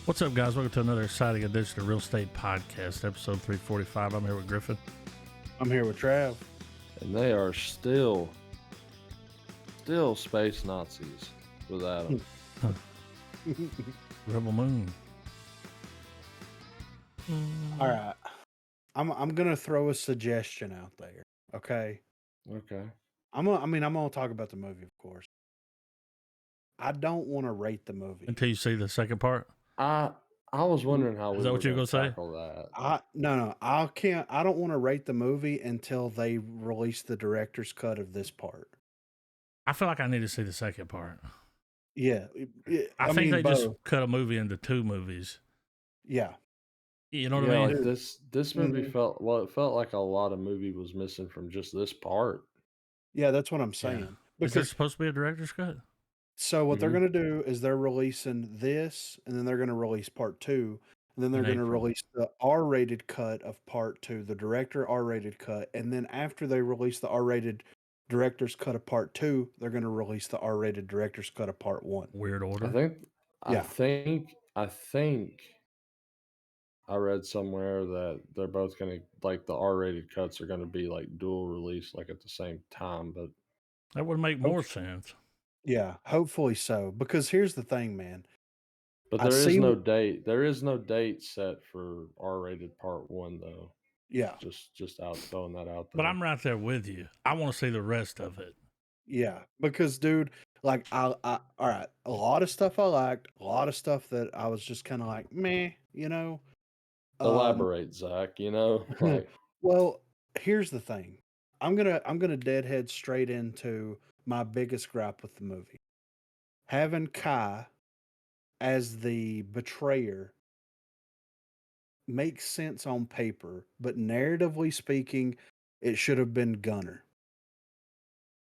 What's up, guys? Welcome to another exciting edition of Real Estate Podcast, episode 345. I'm here with Griffin. I'm here with Trav. And they are still space Nazis with Adam. Rebel Moon. All right. I'm gonna throw a suggestion out there. Okay. Okay. I'm gonna talk about the movie, of course. I don't want to rate the movie. Until you see the second part? I was wondering how Is we that were what you were going gonna to say? tackle that. I don't want to rate the movie until they release the director's cut of this part. I feel like I need to see the second part. Yeah. I think they both. just cut a movie into two movies. Yeah. You know what I mean? Like this movie felt like a lot of movie was missing from just this part. Yeah, that's what I'm saying. Yeah. Is there supposed to be a director's cut? So what they're going to do is they're releasing this, and then they're going to release part 2, and then they're going to release the R-rated cut of part 2, the director R-rated cut, and then after they release the R-rated director's cut of part 2, they're going to release the R-rated director's cut of part 1. Weird order. I think I read somewhere that they're both going to, like, the R-rated cuts are going to be like dual release, like at the same time, but that would make more sense. Yeah, hopefully so. Because here's the thing, man. But there is no date. There is no date set for R-rated part 1, though. Yeah. Just out throwing that out there. But I'm right there with you. I want to see the rest of it. Yeah, because dude, like all right, a lot of stuff I liked, a lot of stuff that I was just kind of like, meh, you know. Elaborate, Zach. You know, like. Well, here's the thing. I'm gonna deadhead straight into my biggest gripe with the movie. Having Kai as the betrayer makes sense on paper, but narratively speaking, it should have been Gunner.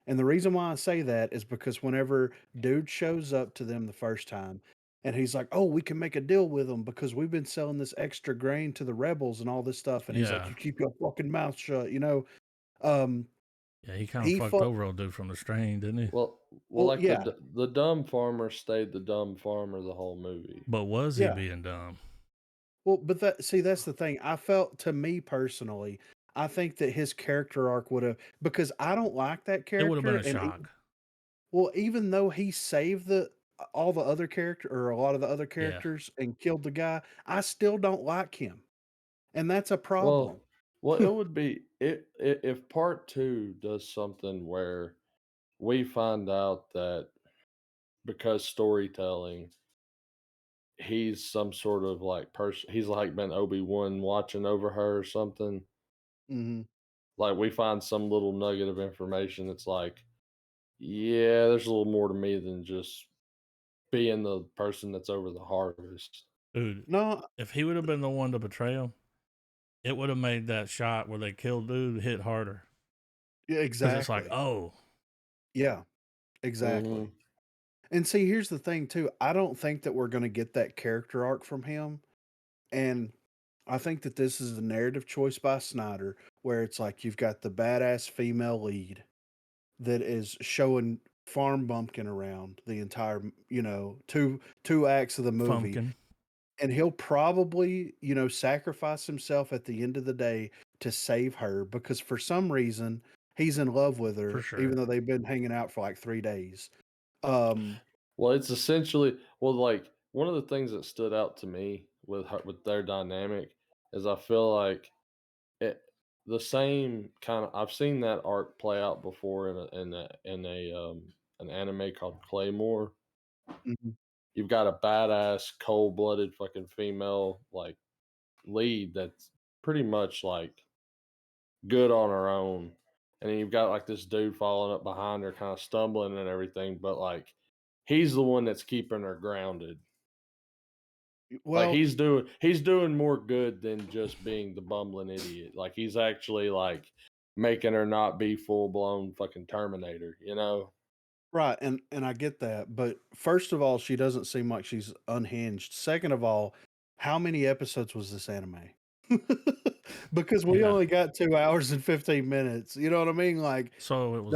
And the reason why I say that is because whenever dude shows up to them the first time and he's like, oh, we can make a deal with them because we've been selling this extra grain to the rebels and all this stuff. And he's like, you keep your fucking mouth shut, you know? Yeah, he kind of fucked over old dude from the strain, didn't he? Well, like yeah. the dumb farmer stayed the dumb farmer the whole movie. But was he being dumb? Well, but that's the thing. I felt, to me personally, I think that his character arc would have, because I don't like that character. It would have been a shock. Even though he saved all the other character or a lot of the other characters and killed the guy, I still don't like him, and that's a problem. Well, it would be if part 2 does something where we find out that because storytelling, he's some sort of like person. He's like been Obi-Wan watching over her or something. Mm-hmm. Like we find some little nugget of information that's like, yeah, there's a little more to me than just being the person that's over the harvest. Dude, no, if he would have been the one to betray him, it would have made that shot where they killed dude hit harder. Yeah, exactly. It's like, oh. Yeah, exactly. Mm-hmm. And see, here's the thing too. I don't think that we're going to get that character arc from him. And I think that this is a narrative choice by Snyder, where it's like you've got the badass female lead that is showing farm bumpkin around the entire, two acts of the movie. Fumpkin. And he'll probably, sacrifice himself at the end of the day to save her because for some reason he's in love with her, even though they've been hanging out for like 3 days. Well, it's essentially, like one of the things that stood out to me with their dynamic is I feel like the same kind of, I've seen that arc play out before in an anime called Claymore. Mm-hmm. You've got a badass, cold-blooded fucking female like lead that's pretty much like good on her own, and then you've got like this dude following up behind her, kind of stumbling and everything, but like he's the one that's keeping her grounded. Well, like he's doing more good than just being the bumbling idiot. Like he's actually like making her not be full-blown fucking Terminator, you know? Right, and I get that, but first of all, she doesn't seem like she's unhinged. Second of all, how many episodes was this anime? Because we only got 2 hours and 15 minutes. You know what I mean? Like, so it was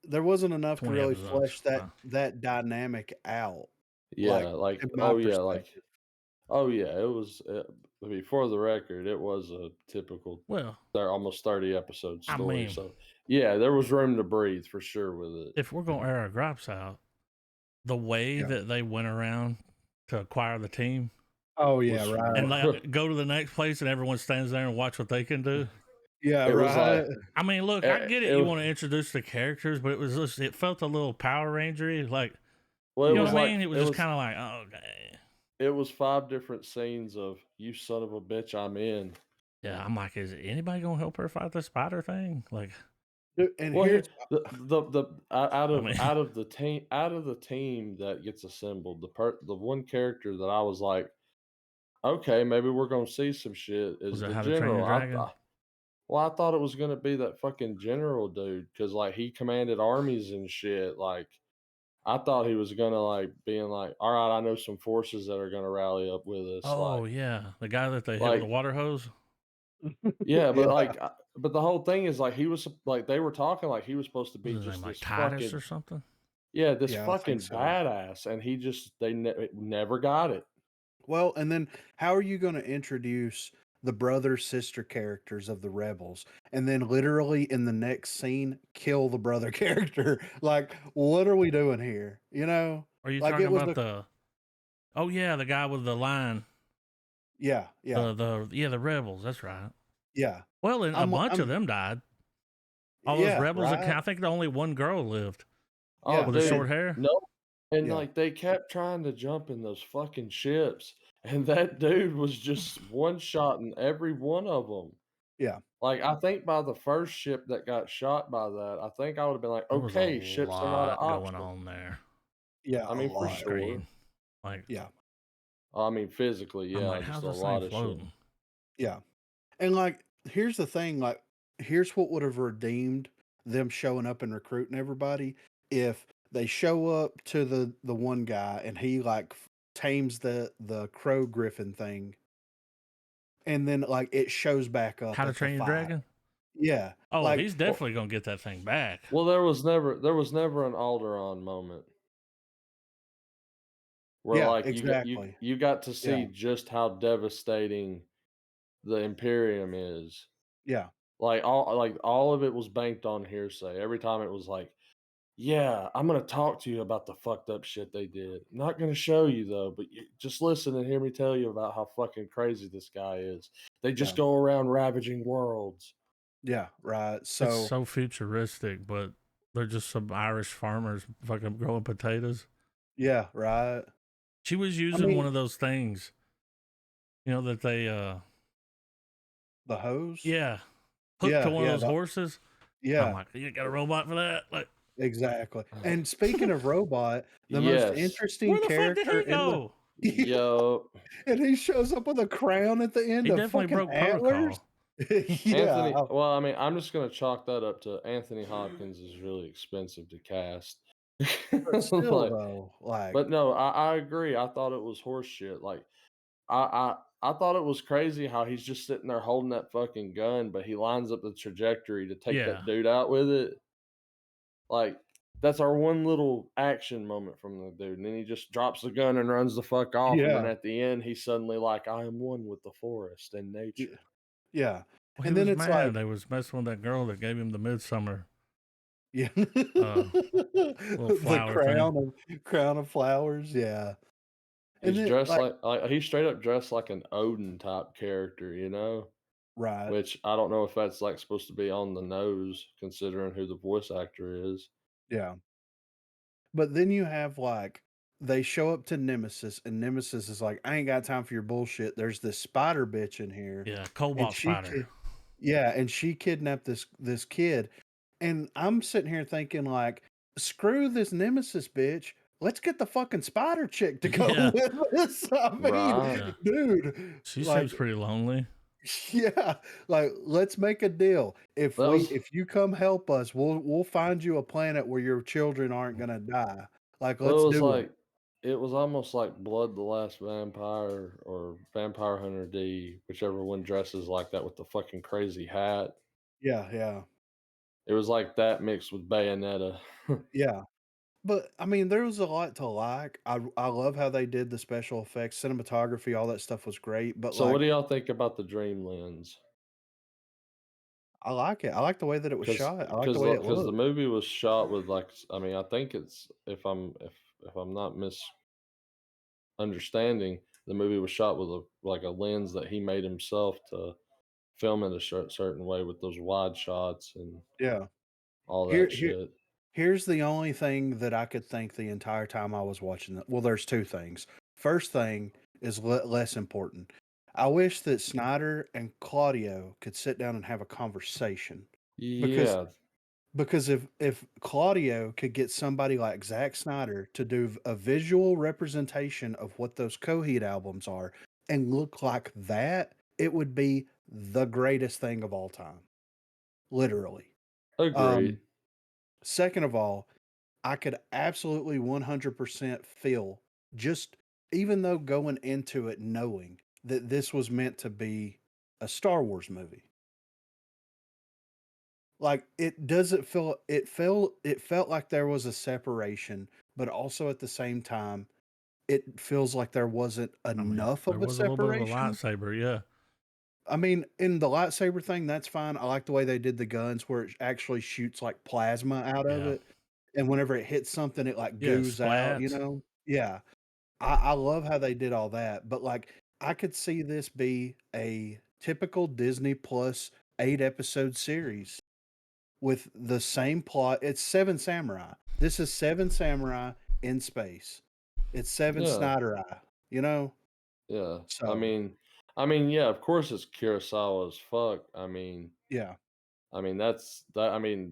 there wasn't enough to really flesh that dynamic out. Yeah, like Oh yeah, it was. I mean, for the record, it was a typical, Well, almost 30 episode I story. mean, So yeah, there was room to breathe for sure with it. if we're gonna air our gripes out, the way Yeah. that they went around to acquire the team Oh yeah, Was- right. and like, go to the next place and everyone stands there and watch what they can do. Yeah, It was right. like I mean, look, I get it. it You was- want to introduce the characters, but it was just, it felt a little Power Rangery. Like, well, you it know was what I like mean? It was just kind of like, oh, okay. It was 5 different scenes of "you son of a bitch, I'm in." Yeah, I'm like, is anybody gonna help her fight the spider thing? Like, Dude, and Well, here's the out of I mean- out of the team that gets assembled, the one character that I was like, okay, maybe we're gonna see some shit is Was it the How to Train Your general. Dragon? Well, I thought it was gonna be that fucking general dude because like he commanded armies and shit. Like I thought he was gonna like being like, all right, I know some forces that are gonna rally up with us. Oh like, yeah, the guy that they hit with like the water hose. yeah, but Yeah. like, but the whole thing is like he was like they were talking like he was supposed to Was be his just name like this Titus fucking or something? yeah, this Yeah, I fucking think so. badass, and he just never got it. Well, and then how are you going to introduce the brother sister characters of the rebels and then literally in the next scene kill the brother character? Like, what are we doing here? You know? Are you Like talking it was about the? Oh yeah, the guy with the line. yeah, yeah, The rebels. That's right. yeah. Well, and a I'm bunch of I'm them died. All those yeah, rebels. right? I think only one girl lived Oh, Yeah, with the dude, short hair. no, and yeah. like they kept trying to jump in those fucking ships, and that dude was just one shotting every one of them. Yeah. Like I think by the first ship that got shot by that, I think I would have been like, There was a okay, ships are not an lot going option. on there Yeah, I a mean, for on lot. sure. screen. Like, Yeah. I mean, physically, I'm yeah, like, just how's a this lot thing of shit. floating? Yeah. And like here's the thing, like here's what would have redeemed them showing up and recruiting everybody if they show up to the one guy and he like tames the crow griffin thing and then like it shows back up How to at the Train Your fight. Dragon? Yeah. Oh, Like he's definitely gonna get that thing back. Well, there was never an Alderaan moment where yeah, like exactly. you got to see Yeah. just how devastating the Imperium is. Yeah. Like all of it was banked on hearsay. Every time it was like, yeah, I'm gonna talk to you about the fucked up shit they did. I'm not gonna show you though, but just listen and hear me tell you about how fucking crazy this guy is. They just Yeah. go around ravaging worlds. Yeah, right. It's So so futuristic, but they're just some Irish farmers fucking growing potatoes. yeah, right. She was using one mean- of those things, you know, that they The hose? yeah, hooked to one of those the- horses. Yeah. I'm like, you got a robot for that? Like, Exactly. And speaking of robot, the Yes. most interesting where the fuck character did he in the go? Yo, and he shows up with a crown at the end He of definitely fucking broke antlers. protocol. Yeah. Anthony. Well, I mean, I'm just gonna chalk that up to Anthony Hopkins is really expensive to cast. But still Like, though, like but no, I agree. I thought it was horse shit. Like I thought it was crazy how he's just sitting there holding that fucking gun, but he lines up the trajectory to take Yeah. that dude out with it. Like that's our one little action moment from the dude, and then he just drops the gun and runs the fuck off. And then Yeah. at the end, he's suddenly like, "I am one with the forest and nature." yeah. Well, And he then was it's mad. like They was messing with that girl that gave him the midsummer. yeah. little flower the crown of flowers, yeah. And He's then dressed like he's straight up dressed like an Odin type character, you know. right. Which I don't know if that's like supposed to be on the nose, considering who the voice actor is. Yeah. But then you have like they show up to Nemesis and Nemesis is like, I ain't got time for your bullshit. There's this spider bitch in here. Yeah, And cobalt she spider. yeah, and she kidnapped this kid. And I'm sitting here thinking like, screw this Nemesis bitch. Let's get the fucking spider chick to go Yeah. with us. I mean, Right. dude. She like, seems pretty lonely. yeah, like let's make a deal. If That was- if you come help us, we'll find you a planet where your children aren't gonna die. Like Well, let's it was do like it was almost like Blood the Last Vampire or Vampire Hunter D, whichever one dresses like that with the fucking crazy hat. Yeah, yeah, It was like that mixed with Bayonetta. yeah. But I mean, there was a lot to like. I love how they did the special effects, cinematography, all that stuff was great. But So what like, do y'all think about the Dream Lens? I like it. I like the way that it was Because shot. I like the because way it because the looked. movie was shot with like I mean I think it's if I'm not misunderstanding, the movie was shot with a lens that he made himself to film in a certain way with those wide shots and Yeah. all Here, that here, shit. here's the only thing that I could think the entire time I was watching it. Well, there's two things. First thing is less important. I wish that Snyder and Claudio could sit down and have a conversation because Yeah, if Claudio could get somebody like Zack Snyder to do a visual representation of what those Coheed albums are and look like that, it would be the greatest thing of all time, literally. agreed. Um, Second of all, I could absolutely 100% feel, just even though going into it knowing that this was meant to be a Star Wars movie. Like it doesn't feel it felt like there was a separation, but also at the same time it feels like there wasn't I mean, enough there of a was a little bit of a separation. lightsaber, yeah. I mean, in the lightsaber thing, that's fine. I like the way they did the guns where it actually shoots like plasma out of Yeah. it. And whenever it hits something, it like Yeah, goos out, splats. Yeah. I love how they did all that. But like I could see this be a typical Disney Plus 8 episode series with the same plot. It's Seven Samurai. This is Seven Samurai in space. It's Seven Yeah, Snyder Eye, you know? yeah. So, Yeah. Of course, it's Kurosawa as fuck. yeah. That's that.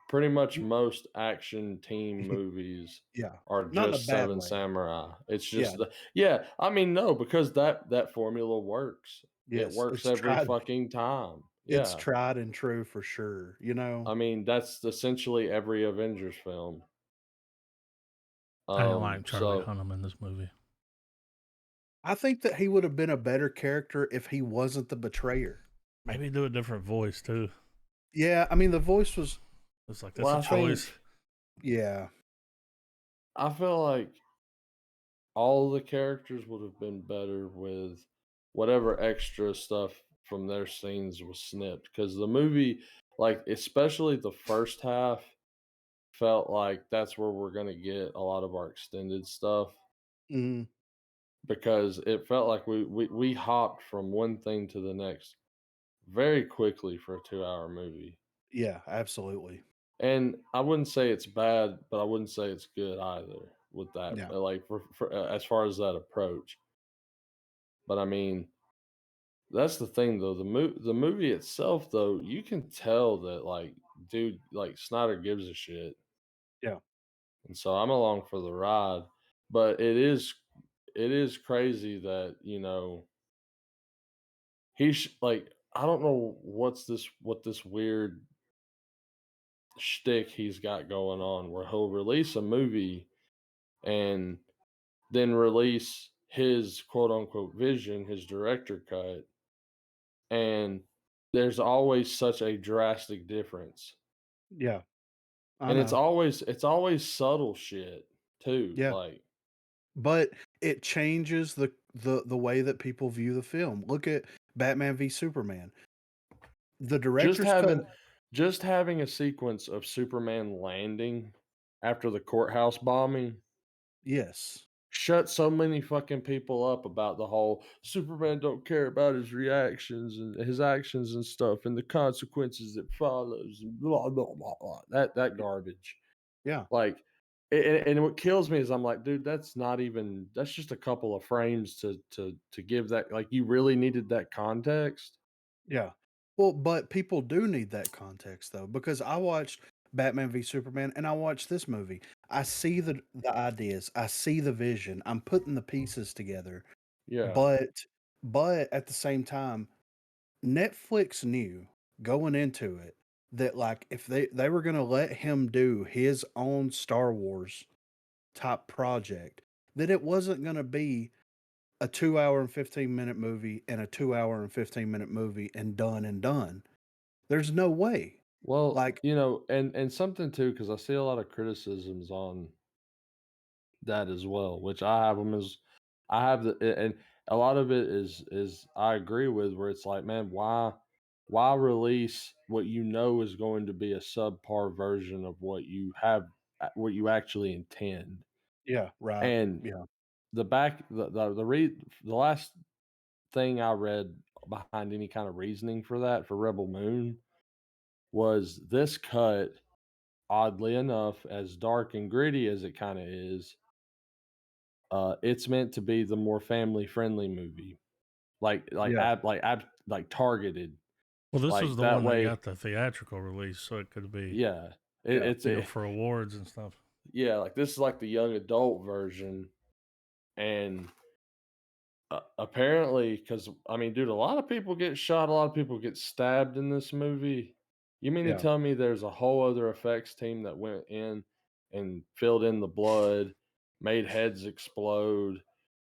Pretty much N- most action team movies Yeah. are Not in a just bad Seven way. Samurai. It's Yeah. just the yeah. No, because that formula works. It Yes. works every fucking time. It's Yeah. tried and true for sure, you know? That's essentially every Avengers film. I didn't like Charlie So Hunnam in this movie. I think that he would have been a better character if he wasn't the betrayer. Maybe do a different voice too. Yeah, I mean the voice was It's like that's well, a choice. yeah. I feel like all the characters would have been better with whatever extra stuff from their scenes was snipped because the movie, like especially the first half, felt like that's where we're gonna get a lot of our extended stuff Mhm. because it felt like we hopped from one thing to the next very quickly for a 2 hour movie. Yeah, absolutely. And I wouldn't say it's bad, but I wouldn't say it's good either with that, Yeah. like as far as that approach. But that's the thing though. The movie itself though, you can tell that like dude, like Snyder gives a shit. Yeah. And so I'm along for the ride. But it is crazy that, like I don't know what this weird shtick he's got going on where he'll release a movie and then release his quote unquote vision, his director cut, and there's always such a drastic difference. Yeah. I And know. it's always subtle shit too. Yeah. Like But it changes the way that people view the film. Look at Batman v Superman. The just director's cut. having just having a sequence of Superman landing after the courthouse bombing Yes. shut so many fucking people up about the whole Superman don't care about his reactions and his actions and stuff and the consequences that follows and blah blah blah blah. That garbage. Yeah. Like and what kills me is I'm like, dude, that's just a couple of frames to give that like you really needed that context. Yeah. Well, but people do need that context though, because I watched Batman v Superman and I watched this movie. I see the ideas, I see the vision, I'm putting the pieces together, Yeah. but at the same time, Netflix knew going into it that like if they were going to let him do his own Star Wars type project, that it wasn't going to be a 2 hour and 15 minute movie and a 2 hour and 15 minute movie and done and done. There's no way. Well, Like, and something too, because I see a lot of criticisms on that as well, which I have them as I have and a lot of it is I agree with where it's like, man, why release what you know is going to be a subpar version of what you have what you actually intend? yeah, right. And Yeah. the last thing I read behind any kind of reasoning for that for Rebel Moon was this cut, oddly enough, as dark and gritty as it kind of is, it's meant to be the more family friendly movie, Yeah. like targeted, Well, this was like the that one that way. got the theatrical release, so it could be, Yeah, Yeah. for awards and stuff. yeah, like this is like the young adult version, and apparently, because I mean, dude, a lot of people get shot, a lot of people get stabbed in this movie. You mean to Yeah. tell me there's a whole other effects team that went in and filled in the blood, made heads explode?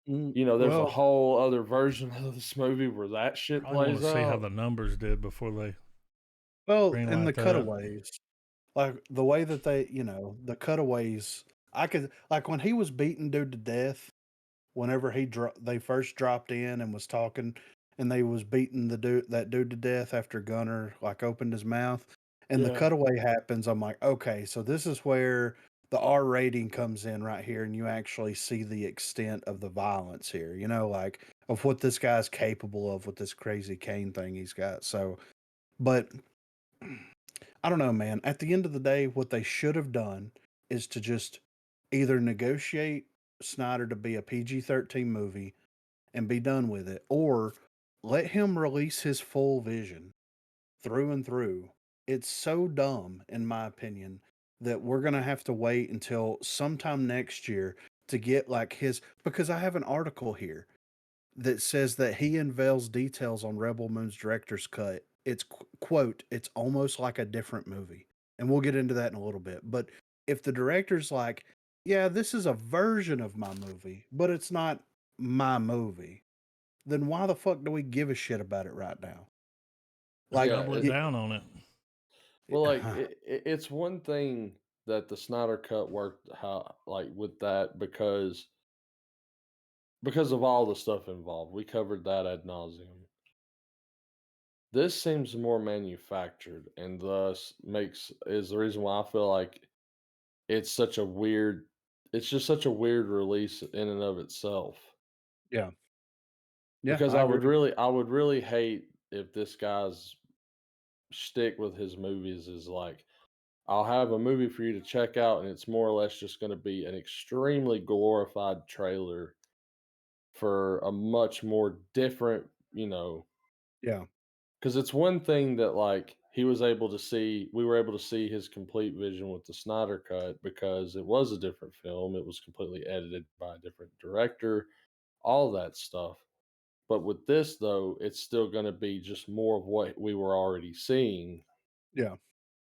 There's a Well, whole other version of this movie where that shit Probably want plays to see how out. the numbers did before they in the greenlight that. cutaways, like the way that the cutaways, I could like when he was beating dude to death. Whenever they first dropped in and was talking, and they was beating that dude to death after Gunner like opened his mouth, and the Yeah. cutaway happens. I'm like, okay, so this is where the R rating comes in right here, and you actually see the extent of the violence here. Like of what this guy's capable of with this crazy cane thing he's got. So, but I don't know, man. At the end of the day, what they should have done is to just either negotiate Snyder to be a PG-13 movie and be done with it, or let him release his full vision through and through. It's so dumb, in my opinion, that we're going to have to wait until sometime next year to get like his. Because I have an article here that says that he unveils details on Rebel Moon's director's cut. It's quote, it's almost like a different movie. And we'll get into that in a little bit. But if the director's like, yeah, this is a version of my movie, but it's not my movie, then why the fuck do we give a shit about it right now? Just Like, Yeah. double it down on it. Well, like it's one thing that the Snyder Cut worked how like with that because of all the stuff involved. We covered that ad nauseum. This seems more manufactured, and thus makes is the reason why I feel like it's such a weird. It's just such a weird release in and of itself. yeah, yeah, Because I agree. I would really hate if this guy's shtick with his movies is like, I'll have a movie for you to check out, and it's more or less just going to be an extremely glorified trailer for a much more different, Yeah, because it's one thing that like we were able to see his complete vision with the Snyder Cut because it was a different film, it was completely edited by a different director, all that stuff. But with this, though, it's still going to be just more of what we were already seeing. yeah,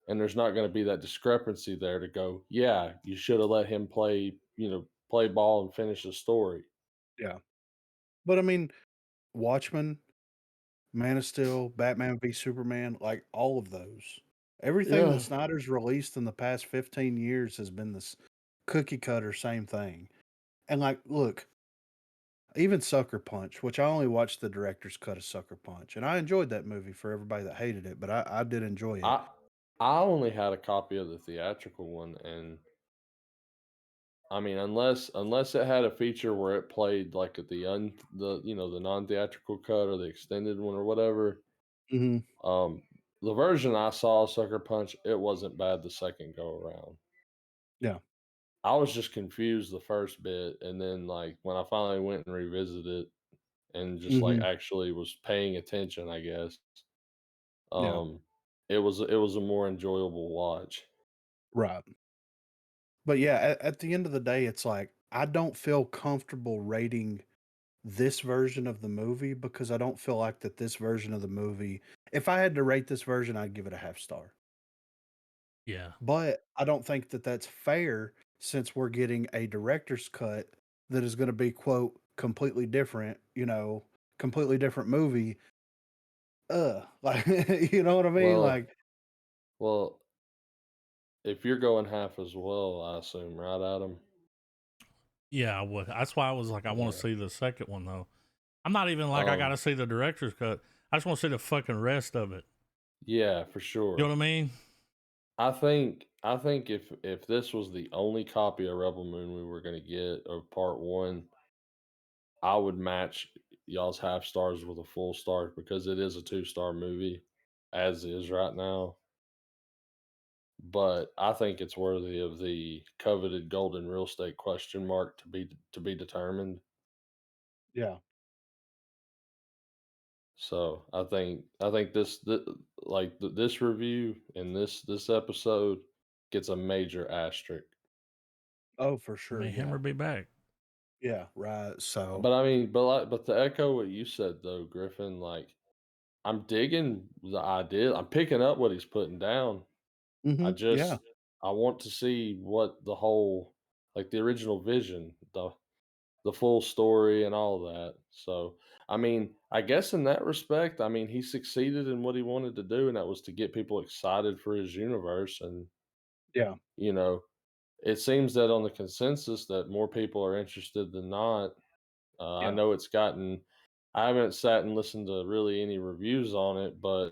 And there's not going to be that discrepancy there to go, yeah, you should have let him play ball and finish the story. yeah. But I mean, Watchmen, Man of Steel, Batman v Superman, like all of those. Everything that Yeah. Snyder's released in the past 15 years has been this cookie cutter same thing. And like, look, even Sucker Punch, which I only watched the director's cut of Sucker Punch, and I enjoyed that movie for everybody that hated it, but I did enjoy it. I I only had a copy of the theatrical one, and I mean, unless it had a feature where it played like at the non theatrical cut or the extended one or whatever. Hmm. Um, the version I saw, Sucker Punch, it wasn't bad the second go around. Yeah. I was just confused the first bit, and then like when I finally went and revisited it and just like Hmm. actually was paying attention, I guess, Yeah. um, it was a more enjoyable watch. Right. But yeah, at the end of the day, it's like I don't feel comfortable rating this version of the movie because I don't feel like that this version of the movie, if I had to rate this version, I'd give it a half star. Yeah. But I don't think that that's fair since we're getting a director's cut that is going to be, quote, completely different, completely different movie. Like, you know what I mean? Well, Like, Well, if you're going half as well, I assume, right, Adam? Yeah, I would. That's why I was like, I want to Yeah. see the second one though. I'm not even like I got to see the director's cut. I just want to see the fucking rest of it. Yeah, for You know what sure. I mean? I think if this was the only copy of Rebel Moon we were gonna get of part one, I would match y'all's half stars with a full star because it is a 2-star movie, as is right now. But I think it's worthy of the coveted golden real estate question mark to be determined. Yeah. So I think this review and this episode gets a major asterisk. Oh, for I sure. mean, Yeah. Hammer be back. Yeah. Right. So, But I mean, but to echo what you said though, Griffin, like I'm digging the idea. I'm picking up what he's putting down. I yeah. just I want to see what the whole like the original vision, the full story and all that. So, I mean, I guess in that respect, I mean, he succeeded in what he wanted to do, and that was to get people excited for his universe. And, Yeah. you know, it seems that on the consensus that more people are interested than not. I Yeah. know I haven't sat and listened to really any reviews on it, but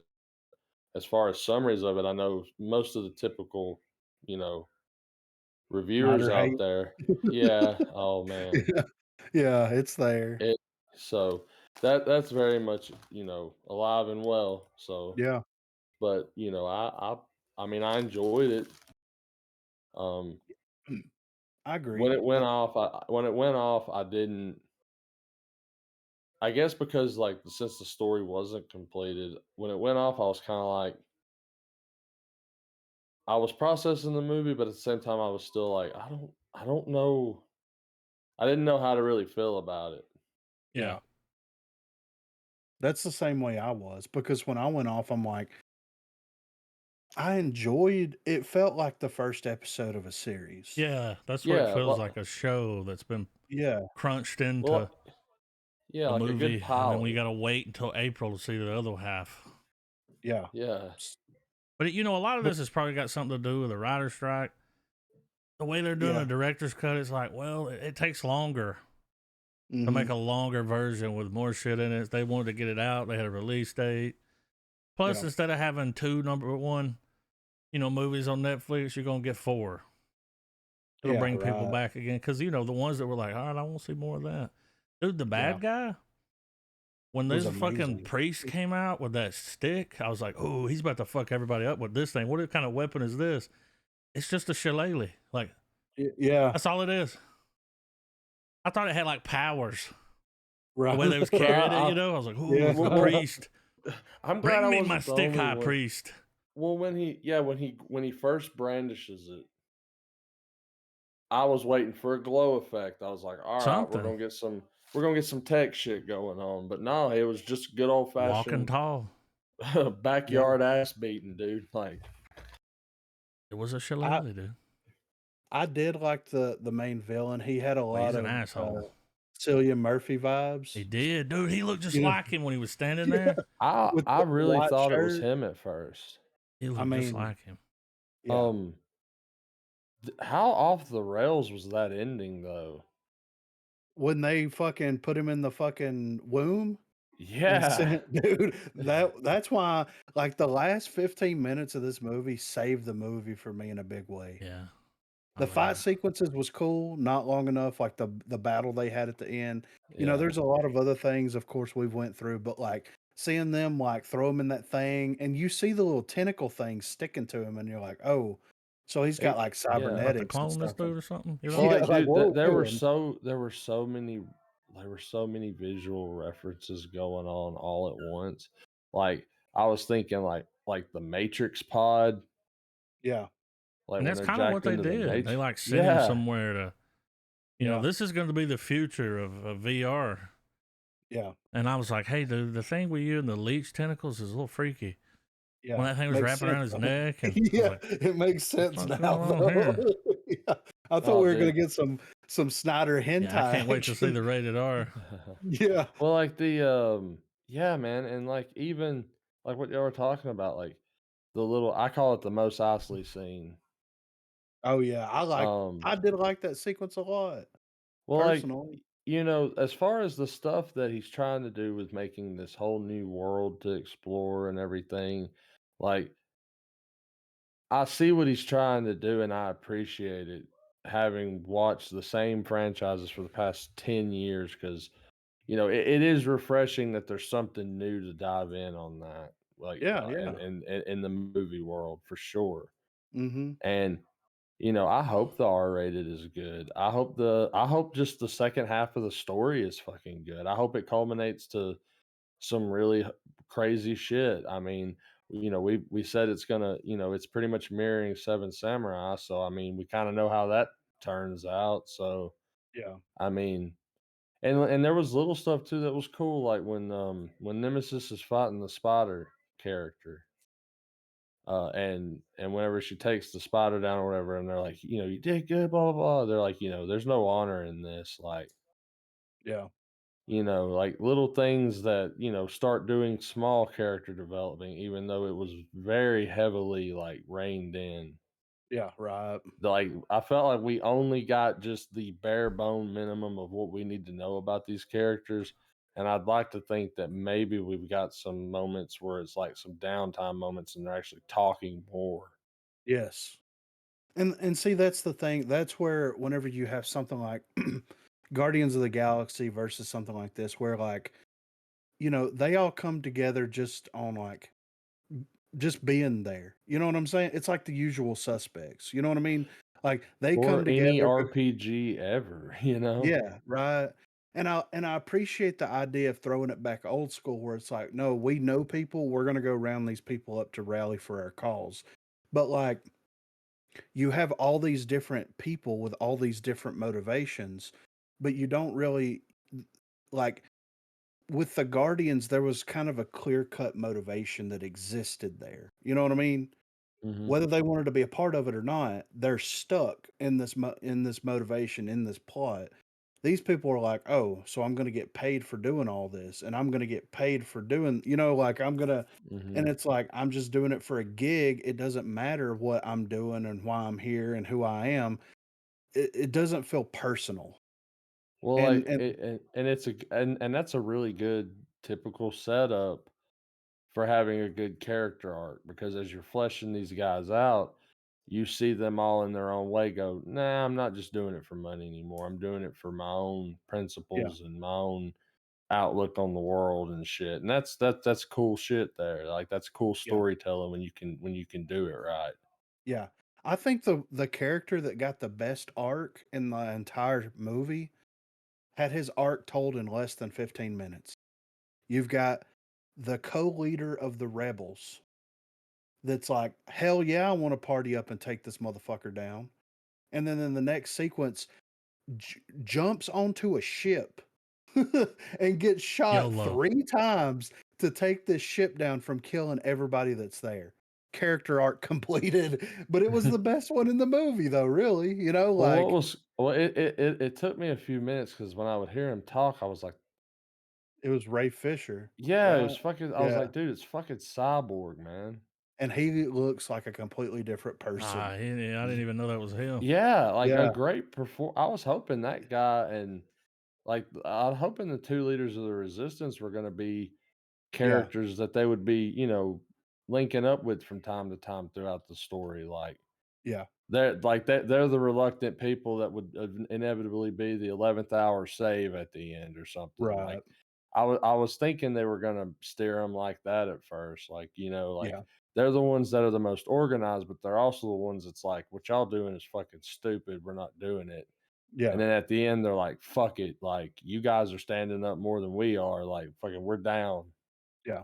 as far as summaries of it, I know most of the typical, you know, reviewers Snyder out hate. there. Yeah. Oh man. yeah. Yeah. It's there. It so that's very much, alive and well. So, Yeah. but I mean, I enjoyed it. Um, I when agree. it went off, I didn't. I guess because like since the story wasn't completed, when it went off, I was kind of like I was processing the movie, but at the same time, I was still like I don't know, I didn't know how to really feel about it. Yeah. Yeah. That's the same way I was because when I went off, I'm like, I enjoyed it, felt like the first episode of a series. Yeah. That's what it Yeah, feels like, a show that's been Yeah. crunched into well, yeah, a like a good movie, and then we pilot. got to wait until April to see the other half. Yeah. Yeah, S- But a lot of But this has probably got something to do with the writer's strike. The way they're doing the yeah. director's cut, it's like, well, it takes longer to hmm make a longer version with more shit in it. They wanted to get it out. They had a release date. Plus, Yeah. instead of having two number one, movies on Netflix, you're gonna get 4. It'll Yeah. bring people Right. back again because the ones that were like, all right, I want to see more of that. Dude, the Yeah. bad guy. When Was this fucking amazing. priest came out with that stick, I was like, oh, he's about to fuck everybody up with this thing. What kind of weapon is this? It's just a shillelagh. Like, Yeah. that's all it is. I thought it had like powers. The Right. way they was but carrying it, I was like, ooh, Yeah. a priest. I'm glad Bring I me my wasn't the stick only high one. priest. Well, when he first brandishes it, I was waiting for a glow effect. I was like, all right, Something. we're gonna get some tech shit going on. But no, it was just good old Walking fashioned tall. Yeah. backyard ass beating, dude. Like, It was a I shillelagh, dude. I did like the main villain. He had a Well, he's lot an of asshole. Cillian Murphy He vibes. did, dude. He looked just You know, like him when he was standing yeah, there. I with I the really white thought it was shirt. him at first. He I looked just mean, like him. yeah. Um, how off the rails was that ending though? When they fucking put him in the fucking womb and Yeah, sent dude, that's why like the last 15 minutes of this movie saved the movie for me in a big way. Yeah. The Oh, fight yeah. sequences was cool, not long enough, like the battle they had at the end. yeah, There's a lot of other things, of course, we've went through, but, like, seeing them, like, throw him in that thing, and you see the little tentacle thing sticking to him, and you're like, "Oh, so he's got, it, like, yeah. About to cybernetics and clone this stuff on." dude or something, Well, Yeah, like, like, dude, what are we doing? there were so many visual references going on all at once. Like, I was thinking, like the Matrix pod, Yeah, like and when that's they're kind of what jacked they into the did. They Matrix. like sent him Yeah, somewhere to, yeah, this is going to be the future of VR. yeah, And I was like, hey, dude, the thing with you and the leech tentacles is a little freaky. When yeah. that thing was Makes wrapping around sense, his though. neck, and I was Yeah, like, it makes what the sense fuck's now, going on though. here? Yeah. I thought oh, we were gonna dude. get some Snyder Yeah, I hentai can't wait to see action. the rated R. Yeah, Well, like yeah, man, and like even like what y'all were talking about, like the little I call it the Mos Eisley scene. Oh, yeah, Um, I did like that sequence a lot, well, like, personally. as far as the stuff that he's trying to do with making this whole new world to explore and everything, like, I see what he's trying to do, and I appreciate it, having watched the same franchises for the past 10 years, 'cause, it is refreshing that there's something new to dive in on that, like, Yeah, in yeah. in the movie world for sure, Mhm. and, I hope the R-rated is good. I hope just the second half of the story is fucking good. I hope it culminates to some really crazy shit. I mean, we said it's gonna, it's pretty much mirroring Seven Samurai, so I mean, we kind of know how that turns out. So Yeah. I mean, and there was little stuff too that was cool, like when Nemesis is fighting the spider character. And whenever she takes the spider down or whatever, and they're like, you did good, blah blah blah. They're like, there's no honor in this. Like, Yeah. like little things that, start doing small character development, even though it was very heavily like reined in. Yeah, right. Like, I felt like we only got just the bare bone minimum of what we need to know about these characters. And I'd like to think that maybe we've got some moments where it's like some downtime moments and they're actually talking more. Yes. And see, that's the thing. That's where whenever you have something like Guardians of the Galaxy versus something like this, where like, they all come together just on like just being there. You know what I'm saying? It's like the usual suspects. You know what I mean? Like they Or come any together. RPG ever, you know? Yeah, right. And I appreciate the idea of throwing it back old school where it's like, no, we know people, we're gonna go round these people up to rally for our cause. But like you have all these different people with all these different motivations, but you don't really like with the Guardians, there was kind of a clear-cut motivation that existed there. You know what I mean? Mhm. Whether they wanted to be a part of it or not, they're stuck in in this motivation, in this plot. These people are like, "Oh, so I'm gonna get paid for doing all this, and I'm gonna get paid for doing," like I'm gonna, and Mhm. it's like I'm just doing it for a gig. It doesn't matter what I'm doing and why I'm here and who I am. It doesn't feel personal. Well, like, And and it's and that's a really good typical setup for having a good character arc, because as you're fleshing these guys out, you see them all in their own way go, "Nah, I'm not just doing it for money anymore. I'm doing it for my own yeah, principles and my own outlook on the world and shit." And that's cool shit there. Like, that's cool yeah, storytelling when you can do it right. yeah. I think the character that got the best arc in the entire movie had his arc told in less than 15 minutes. You've got the co-leader of the rebels that's like, "Hell yeah, I wanna party up and take this motherfucker down." And then in the next sequence, jumps onto a ship and gets shot YOLO. 3 times to take this ship down from killing everybody that's there. Character arc completed, but it was the best one in the movie though, really, like It took me a few minutes because when I would hear him talk, I was like, it was Ray Fisher, "Yeah, it right? was fucking." I was Yeah, like, "Dude, it's fucking Cyborg, man." and he looks like a completely different person. I didn't even know that was him. Yeah, like a Yeah, great perform I was hoping that guy and, like, I'm hoping the 2 leaders of the resistance were gonna be yeah, characters that they would be, linking up with from time to time throughout the story, like, yeah, they're the reluctant people that would inevitably be the 11th hour save at the end or something, like, right, I was thinking they were gonna steer them like that at first, like, like, yeah, they're the ones that are the most organized, but they're also the ones that's like, "What y'all doing is fucking stupid, we're not doing it." And yeah, then at the end, they're like, "Fuck it, like, you guys are standing up more than we are, like, fucking we're down." yeah.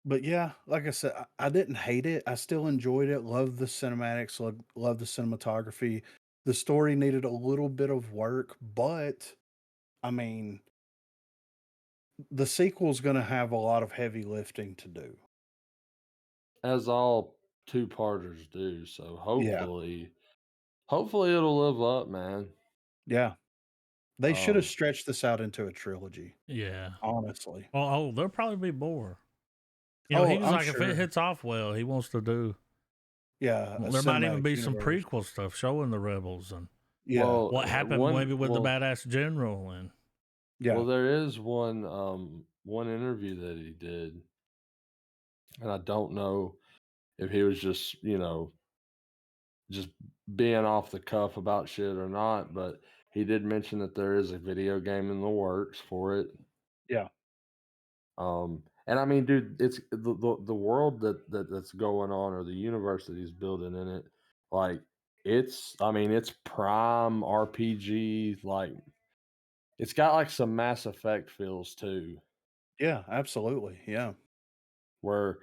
But yeah, like I said, I didn't hate it. I still enjoyed it. Loved the cinematics. Loved the cinematography. The story needed a little bit of work, but I mean, the sequel's going to have a lot of heavy lifting to do. As all two-parters do, so Yeah, hopefully it'll live up, man. yeah. They should have Um, stretched this out into a trilogy. Yeah. Honestly, Oh, there'll probably be more. You know, he Oh, was I'm like, if it sure. hits off well, he wants to do. Yeah, a There might even cinematic be some universe. prequel stuff showing the rebels and Yeah, Well, what happened one maybe with the badass general and yeah. there is one interview that he did, and I don't know if he was just, just being off the cuff about shit or not, but he did mention that there is a video game in the works for it. Yeah. And I mean, dude, it's the world that's going on, or the universe that he's building in it, like I mean, it's prime RPG, like it's got like some Mass Effect feels too, Yeah, absolutely. Yeah. where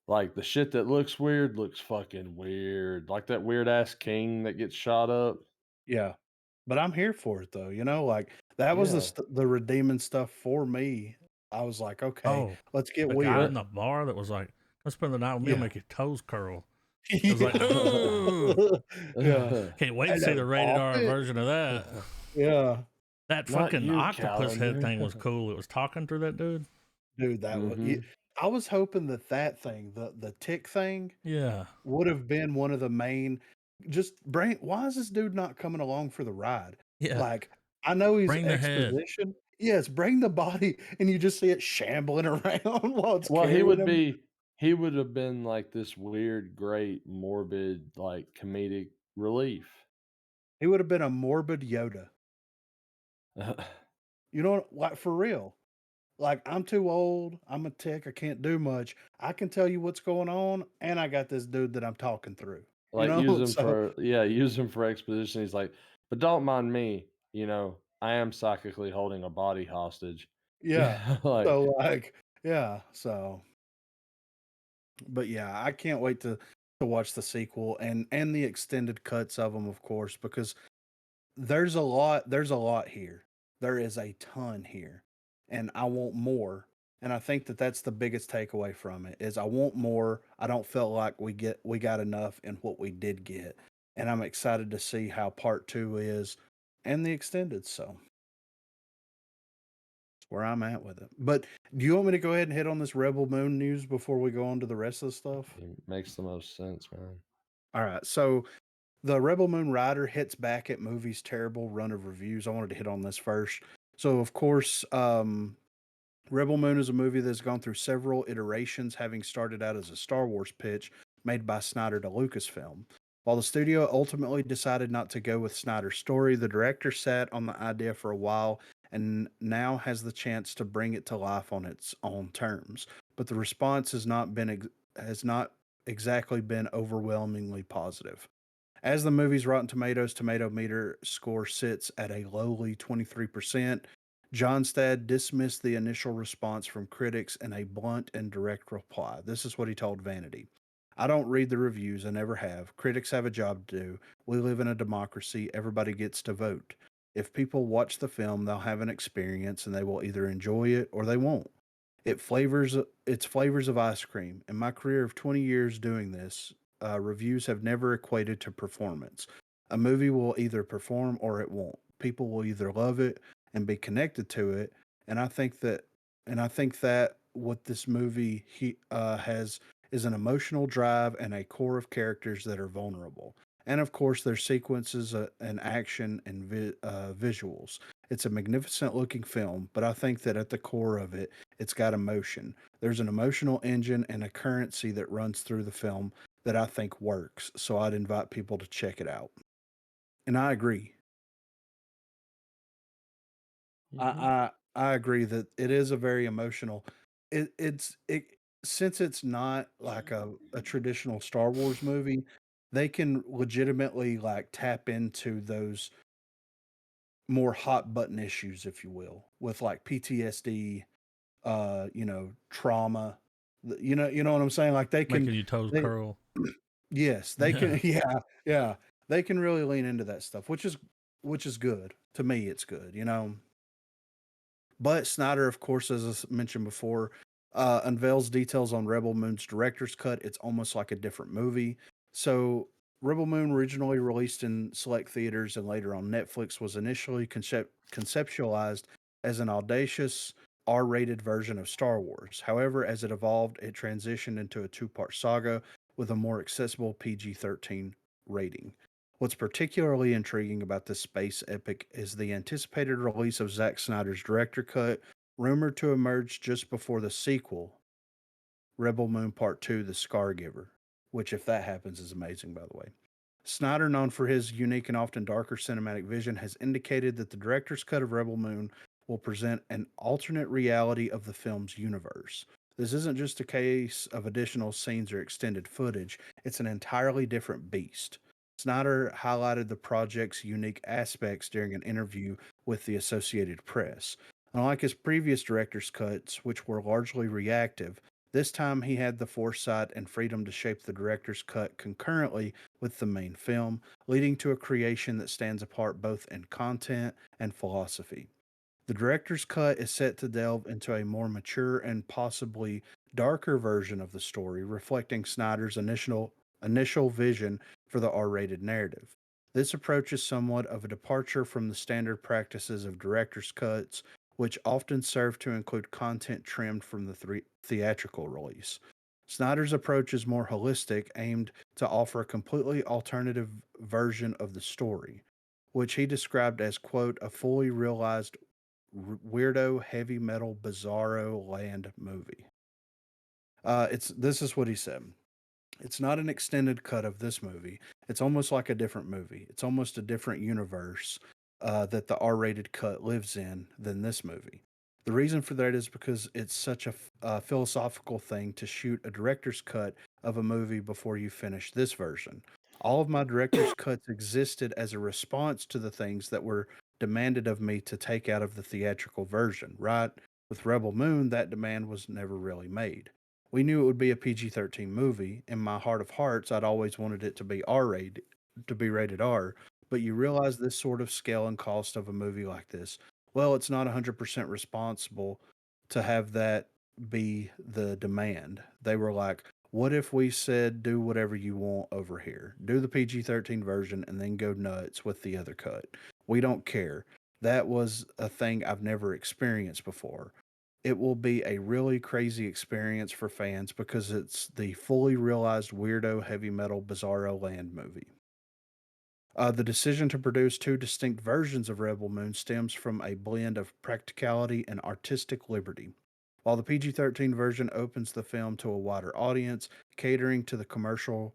like the shit that looks weird looks fucking weird, like that weird ass king that gets shot up. Yeah. But I'm here for it though, like that was Yeah, the redeeming stuff for me. I was like, okay, oh, let's get the guy in weird. the but bar that was like, "Let's spend the night with me. I'll Yeah. make your toes curl." It was like, Yeah. "Ooh, Yeah. can't wait to see Hello, the rated R Boffin. version of that." Yeah. That not fucking you, octopus head calendar. thing was cool. It was talking through that dude. Dude, that was Hmm. I was hoping that thing, the tick thing Yeah, would have been one of the main just bring why is this dude not coming along for the ride? yeah. Like, I know he's Bring the head. exposition. Yes, bring the body and you just see it shambling around while it's Well, carrying him. he would have been like this weird, great, morbid, like comedic relief. He would have been a morbid Yoda. You know what? Like for real. Like I'm too old. I'm a tick. I can't do much. I can tell you what's going on, and I got this dude that I'm talking through. You Like use know? him So for use him for exposition. He's like, but don't mind me. I am psychically holding a body hostage. yeah. Yeah, like So like yeah. So but yeah, I can't wait to watch the sequel and the extended cuts of them, of course, because there's a lot here. There is a ton here, and I want more. And I think that that's the biggest takeaway from it is I want more. I don't feel like we got enough in what we did get, and I'm excited to see how part 2 is and the extended. So that's where I'm at with it. But do you want me to go ahead and hit on this Rebel Moon news before we go on to the rest of the stuff? it makes the most sense, man. All right. So the Rebel Moon Rider hits back at movie's terrible run of reviews. I wanted to hit on this first. So, of course, Rebel Moon is a movie that's gone through several iterations, having started out as a Star Wars pitch made by Snyder to Lucasfilm. While the studio ultimately decided not to go with Snyder's story, the director sat on the idea for a while and now has the chance to bring it to life on its own terms. But the response has not exactly been overwhelmingly positive. As the movie's Rotten Tomatoes tomato meter score sits at a lowly 23%, Johnstad dismissed the initial response from critics in a blunt and direct reply. This is what he told Vanity. I don't read the reviews, I never have. Critics have a job to do. We live in a democracy, everybody gets to vote. If people watch the film, they'll have an experience and they will either enjoy it or they won't. It's flavors of ice cream. In my career of 20 years doing this, reviews have never equated to performance. A movie will either perform or it won't. People will either love it and be connected to it, and I think that what this movie has is an emotional drive and a core of characters that are vulnerable. And of course, there's sequences and action and visuals. It's a magnificent looking film, but I think that at the core of it, it's got emotion. There's an emotional engine and a currency that runs through the film that I think works. So I'd invite people to check it out. And I agree. Hmm. I agree that it is a very emotional. It since it's not like a traditional Star Wars movie, they can legitimately like tap into those more hot button issues, if you will, with like PTSD, trauma. You know what I'm saying? Like Making your toes they curl. yes, they Yeah. can yeah, yeah. They can really lean into that stuff, which is good. To me, it's good, you know. But Snyder, of course, as I mentioned before, unveils details on Rebel Moon's director's cut. It's almost like a different movie. So, Rebel Moon, originally released in select theaters and later on Netflix, was initially conceptualized as an audacious R-rated version of Star Wars. However, as it evolved, it transitioned into a two-part saga with a more accessible PG-13 rating. What's particularly intriguing about this space epic is the anticipated release of Zack Snyder's director cut, rumored to emerge just before the sequel, Rebel Moon Part 2: The Scargiver, which, if that happens, is amazing, by the way. Snyder, known for his unique and often darker cinematic vision, has indicated that the director's cut of Rebel Moon will present an alternate reality of the film's universe. This isn't just a case of additional scenes or extended footage, it's an entirely different beast. Snyder highlighted the project's unique aspects during an interview with the Associated Press. Unlike his previous director's cuts, which were largely reactive, this time he had the foresight and freedom to shape the director's cut concurrently with the main film, leading to a creation that stands apart both in content and philosophy. The director's cut is set to delve into a more mature and possibly darker version of the story, reflecting Snyder's initial vision for the R-rated narrative. This approach is somewhat of a departure from the standard practices of director's cuts, which often serve to include content trimmed from the theatrical release. Snyder's approach is more holistic, aimed to offer a completely alternative version of the story, which he described as, quote, a fully realized weirdo heavy metal bizarro land movie. It's This is what he said. It's not an extended cut of this movie. It's almost like a different movie. It's almost a different universe that the R-rated cut lives in than this movie. The reason for that is because it's such a philosophical thing to shoot a director's cut of a movie before you finish this version. All of my director's cuts existed as a response to the things that were demanded of me to take out of the theatrical version, right? With Rebel Moon, that demand was never really made. We knew it would be a PG-13 movie. In my heart of hearts, I'd always wanted it to be R-rated, to be rated R. But you realize this sort of scale and cost of a movie like this. Well, it's not 100% responsible to have that be the demand. They were like, what if we said do whatever you want over here? Do the PG-13 version and then go nuts with the other cut. We don't care. That was a thing I've never experienced before. It will be a really crazy experience for fans because it's the fully realized weirdo heavy metal bizarro land movie. The decision to produce two distinct versions of Rebel Moon stems from a blend of practicality and artistic liberty. While the PG-13 version opens the film to a wider audience, catering to the commercial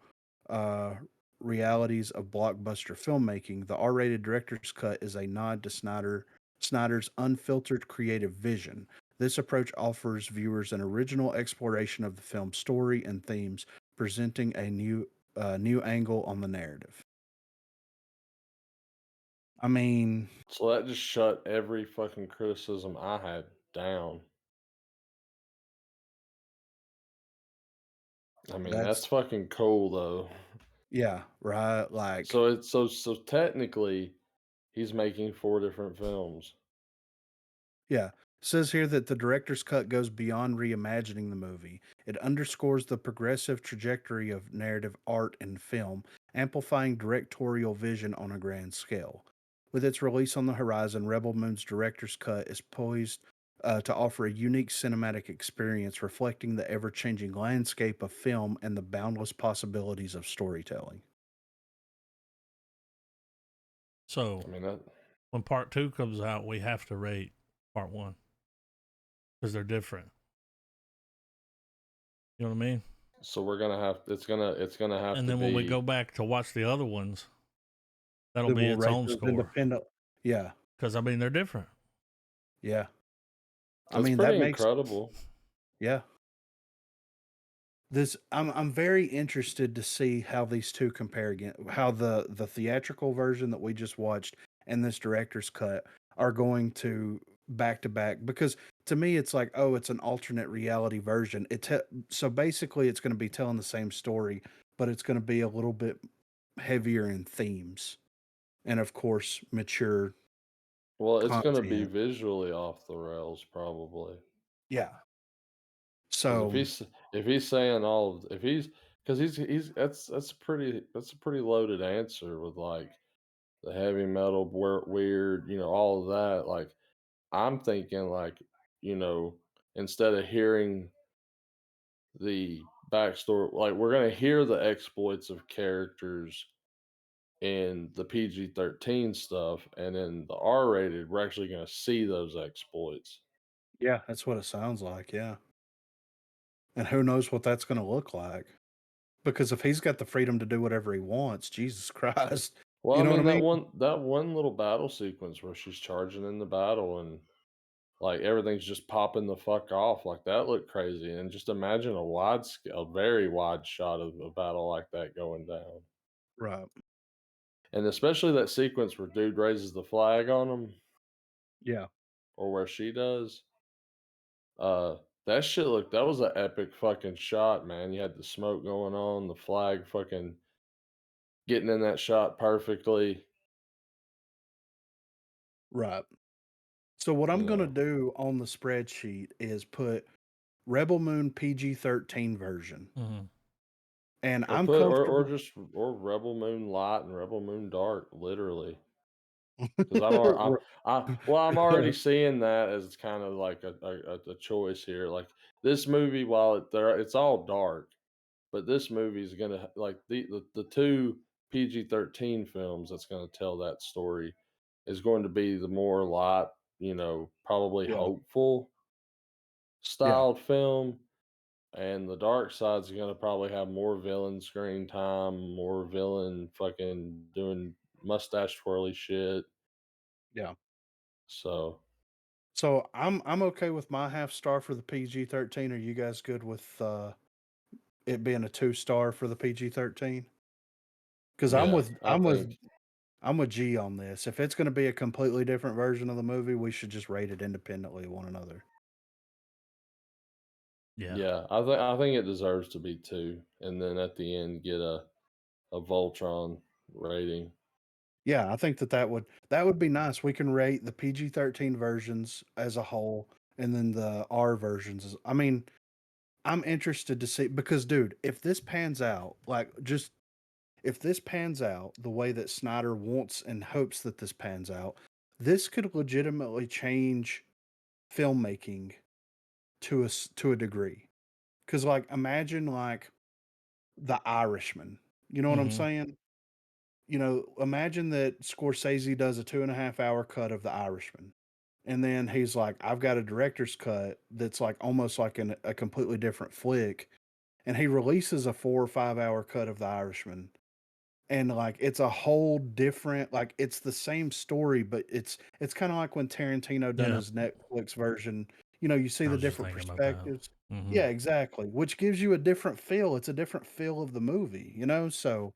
uh, realities of blockbuster filmmaking, the R-rated director's cut is a nod to Snyder's unfiltered creative vision. This approach offers viewers an original exploration of the film's story and themes, presenting a new angle on the narrative. I mean, So that just shut every fucking criticism I had down. I mean, that's that's fucking cool though. yeah, right. Like, So it's so technically he's making 4 different films. yeah. Says here that the director's cut goes beyond reimagining the movie. It underscores the progressive trajectory of narrative art and film, amplifying directorial vision on a grand scale. With its release on the horizon, Rebel Moon's director's cut is poised to offer a unique cinematic experience reflecting the ever changing landscape of film and the boundless possibilities of storytelling. So I mean that when part two comes out, we have to rate part one because they're different. You know what I mean? so we're gonna have it's gonna have And to then when we be go back to watch the other ones, that'll Then be we'll its rate own those score independent. Yeah, because I mean they're different. yeah. I that's mean, that pretty makes, incredible. yeah. I'm very interested to see how these two compare again, how the theatrical version that we just watched and this director's cut are going to back, because to me it's like, oh, it's an alternate reality version. So basically it's going to be telling the same story, but it's going to be a little bit heavier in themes and of course mature Well, it's gonna be content. visually off the rails probably. Yeah. 'Cause So, if he's saying all of if he's because he's that's a pretty loaded answer with, like, the heavy metal, weird, all of that, like, I'm thinking, like, instead of hearing the backstory, like we're gonna hear the exploits of characters in the PG-13 stuff, and in the R-rated, we're actually gonna see those exploits. Yeah, that's what it sounds like. Yeah. And who knows what that's going to look like? Because if he's got the freedom to do whatever he wants, Jesus Christ. Well, You I know what I mean mean? that one little battle sequence where she's charging in the battle and like everything's just popping the fuck off, like that looked crazy. And just imagine a very wide shot of a battle like that going down. Right. And especially that sequence where dude raises the flag on him, Yeah. or where she does. Uh, that was an epic fucking shot, man. You had the smoke going on, the flag fucking getting in that shot perfectly, Right. So what you I'm going to know. do on the spreadsheet is put Rebel Moon PG-13 version. Mhm. And Or I'm put comfortable. or Rebel Moon Light and Rebel Moon Dark, literally. Because I'm already seeing that as kind of like a choice here. Like this movie, while it's all dark, but this movie is gonna like the two PG-13 films that's gonna tell that story is going to be the more light, probably Yeah. hopeful Yeah. styled film, and the dark side's gonna probably have more villain screen time, more villain fucking doing mustache twirly shit. Yeah. So So I'm okay with my half star for the PG-13. Are you guys good with it being a 2-star for the PG-13? Because yeah, I think I'm with G on this. If it's going to be a completely different version of the movie, we should just rate it independently of one another. Yeah. yeah, I think it deserves to be two, and then at the end get a Voltron rating. Yeah, I think that would be nice. We can rate the PG-13 versions as a whole, and then the R versions. I mean, I'm interested to see because, dude, if this pans out, if this pans out the way that Snyder wants and hopes that this pans out, this could legitimately change filmmaking to a degree. Because, like, imagine like The Irishman. You know what I'm Mhm. saying? Imagine that Scorsese does a 2.5 hour cut of The Irishman. And then he's like, I've got a director's cut that's like almost like a completely different flick. And he releases a 4 or 5 hour cut of The Irishman. And like it's a whole different, like it's the same story, but it's kind of like when Tarantino done Yeah. his Netflix version. You see I the was just different thinking about that. perspectives. Mhm. Yeah, exactly. Which gives you a different feel. It's a different feel of the movie. So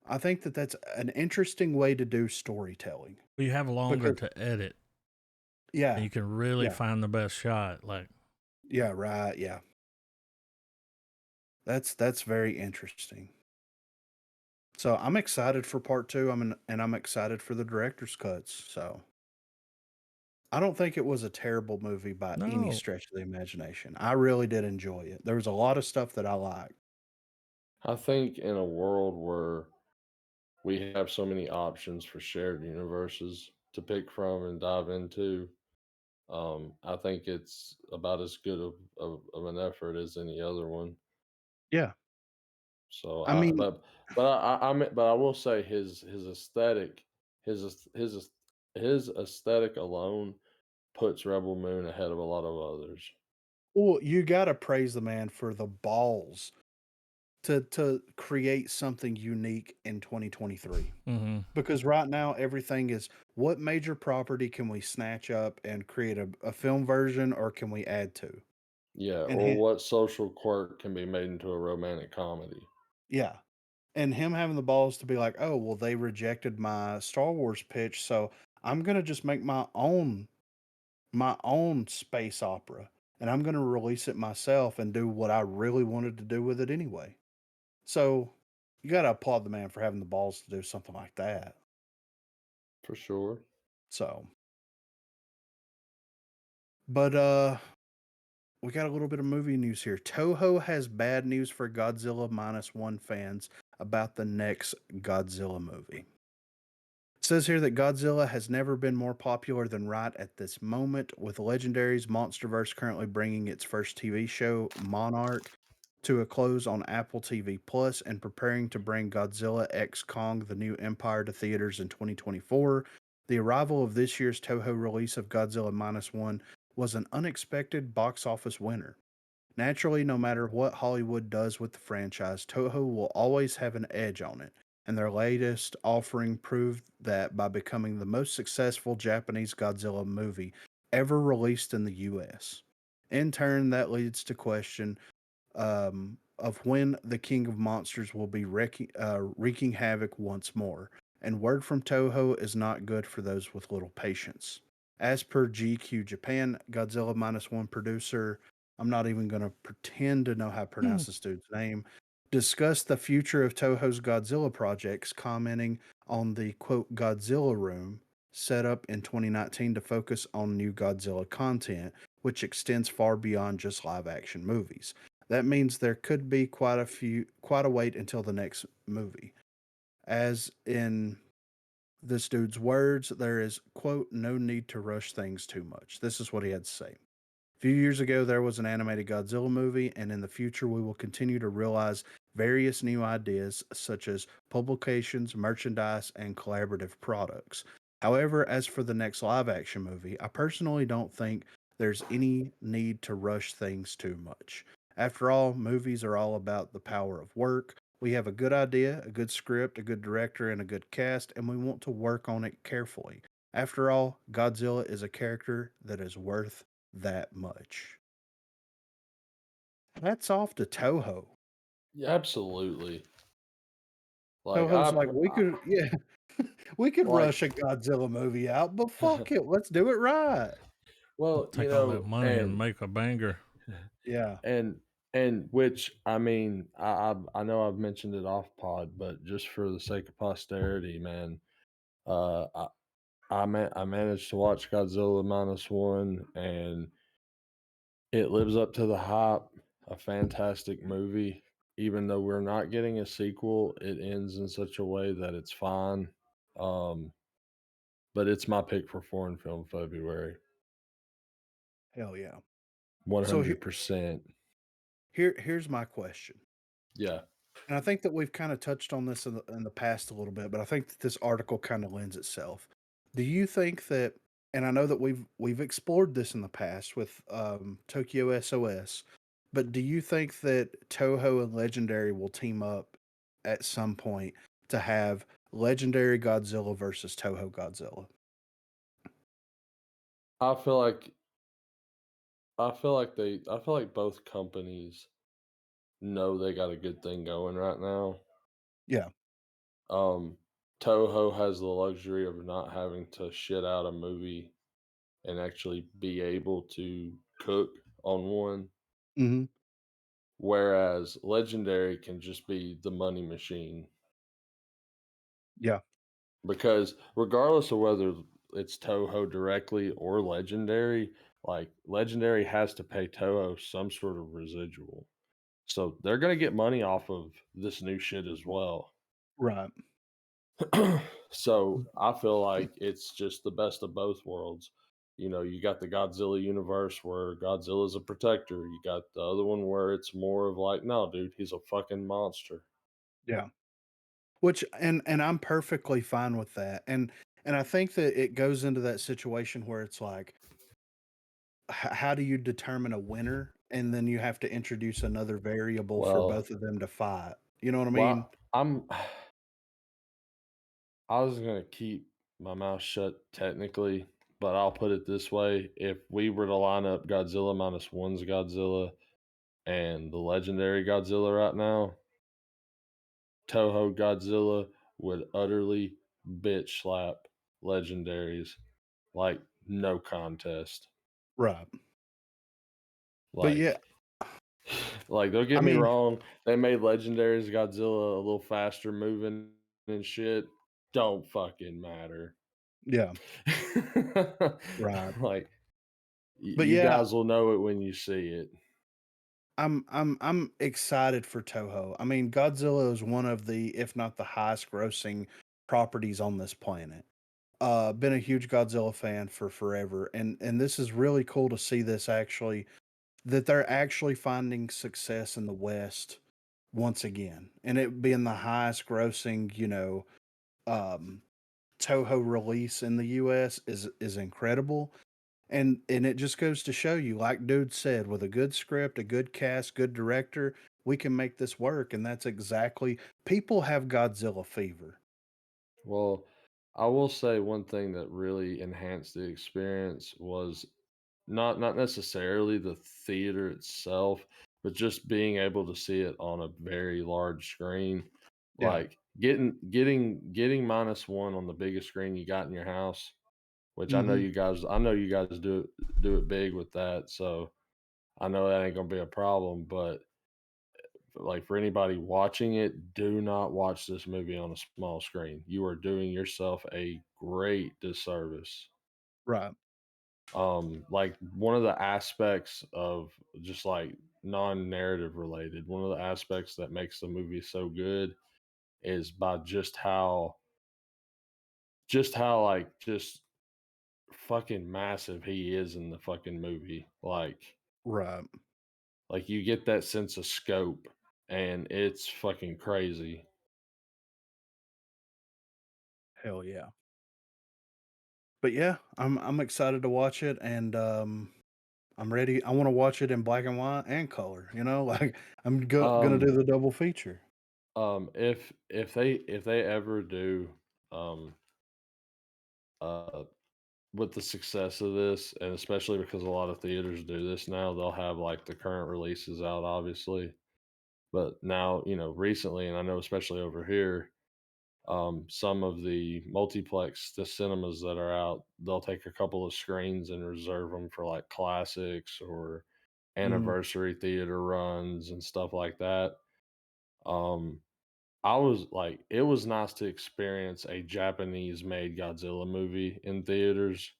I think that that's an interesting way to do storytelling Well, you have longer because, to edit, and yeah, you can really yeah, find the best shot. Like, yeah, right, yeah. That's very interesting. So I'm excited for part two. And I'm excited for the director's cuts. So I don't think it was a terrible movie by any no. stretch of the imagination. I really did enjoy it. There was a lot of stuff that I liked. I think in a world where we have so many options for shared universes to pick from and dive into, I think it's about as good of an effort as any other one. Yeah. So I mean, but I will say his aesthetic, his aes- his aes- his aesthetic alone puts Rebel Moon ahead of a lot of others. well, you got to praise the man for the balls to create something unique in 2023. Mhm. Because right now everything is what major property can we snatch up and create a film version or can we add to? Yeah, And or what social quirk can be made into a romantic comedy? yeah. And him having the balls to be like, "Oh, well, they rejected my Star Wars pitch, so I'm gonna just make my own space opera, and I'm gonna release it myself and do what I really wanted to do with it anyway." So you gotta applaud the man for having the balls to do something like that. For sure. So, but we got a little bit of movie news here. Toho has bad news for Godzilla minus one fans about the next Godzilla movie. says here that Godzilla has never been more popular than right at this moment, with Legendary's MonsterVerse currently bringing its first TV show, Monarch, to a close on Apple TV Plus and preparing to bring Godzilla X Kong: The New Empire to theaters in 2024. The arrival of this year's Toho release of Godzilla Minus One was an unexpected box office winner. Naturally, no matter what Hollywood does with the franchise, Toho will always have an edge on it, and their latest offering proved that by becoming the most successful Japanese Godzilla movie ever released in the US. In turn, that leads to question of when the King of Monsters will be wreaking havoc once more. And word from Toho is not good for those with little patience. As per GQ Japan, Godzilla Minus One producer, I'm not even going to pretend to know how to pronounce this dude's name, discussed the future of Toho's Godzilla projects, commenting on the quote Godzilla room set up in 2019 to focus on new Godzilla content, which extends far beyond just live action movies. That means there could be quite a wait until the next movie. As in this dude's words, there is, quote, no need to rush things too much. This is what he had to say. A few years ago, there was an animated Godzilla movie, and in the future, we will continue to realize various new ideas such as publications, merchandise, and collaborative products. However, as for the next live action movie, I personally don't think there's any need to rush things too much. After all, movies are all about the power of work. We have a good idea, a good script, a good director, and a good cast, and we want to work on it carefully. After all, Godzilla is a character that is worth that much. Hats off to Toho. Yeah, absolutely. Like Toho's like, we could, yeah, we could like rush a Godzilla movie out, but fuck it, let's do it right. well, Take all that money and and make a banger. Yeah, and which I mean, I know I've mentioned it off pod, but just for the sake of posterity, man, uh, I managed to watch Godzilla Minus One, and it lives up to the hype. A fantastic movie. Even though we're not getting a sequel, it ends in such a way that it's fine. Um, but it's my pick for foreign film February. hell yeah. One So hundred percent. here's my question. Yeah. And I think that we've kind of touched on this in the past a little bit, but I think that this article kind of lends itself. Do you think that, and I know that we've explored this in the past with Tokyo SOS, but do you think that Toho and Legendary will team up at some point to have Legendary Godzilla versus Toho Godzilla? I feel like I feel like both companies know they got a good thing going right now. Yeah, Um, Toho has the luxury of not having to shit out a movie and actually be able to cook on one, hmm, whereas Legendary can just be the money machine. yeah, Because regardless of whether it's Toho directly or Legendary, like Legendary has to pay Toho some sort of residual. So they're going to get money off of this new shit as well. right. So I feel like it's just the best of both worlds. You know, you got the Godzilla universe where Godzilla's a protector. You got the other one where it's more of like, no, dude, he's a fucking monster. Yeah. Which and I'm perfectly fine with that. And I think that it goes into that situation where it's like how do you determine a winner? And then you have to introduce another variable for Well, both of them to fight. You know what I mean? well, I was gonna keep my mouth shut technically, but I'll put it this way: if we were to line up Godzilla minus one's Godzilla and the legendary Godzilla right now, Toho Godzilla would utterly bitch slap legendaries like no contest. Right. But yeah, Like, like don't I get me mean, wrong, they made legendaries Godzilla a little faster moving and shit. Don't fucking matter. yeah, right. Like But you yeah, guys will know it when you see it. I'm excited for Toho. I mean, Godzilla is one of the, if not the highest grossing properties on this planet. been a huge Godzilla fan for forever, and this is really cool to see this actually that they're actually finding success in the West once again, and it being the highest grossing, um, Toho release in the US is incredible. And it just goes to show you, like dude said, with a good script, a good cast, good director, we can make this work. And that's exactly people have Godzilla fever. Well, I will say one thing that really enhanced the experience was not necessarily the theater itself, but just being able to see it on a very large screen. Yeah. Like getting -1 on the biggest screen you got in your house, which Hmm. I know you guys do it big with that, so I know that ain't gonna be a problem, but like for anybody watching it, do not watch this movie on a small screen. You are doing yourself a great disservice. Right. Like one of the aspects of just like non-narrative related, one of the aspects that makes the movie so good is by just how like just fucking massive he is in the fucking movie. Right. Like you get that sense of scope and it's fucking crazy. Hell yeah. But yeah, I'm excited to watch it, and I'm ready. I want to watch it in black and white and color. Like gonna do Um the double feature. if they ever do um uh with the success of this, and especially because a lot of theaters do this now, they'll have like the current releases out, obviously. But now, recently, and I know especially over here, some of the multiplex, the cinemas that are out, they'll take a couple of screens and reserve them for like classics or Hmm. anniversary theater runs and stuff like that. Um, I was like, it was nice to experience a Japanese made Godzilla movie in theaters.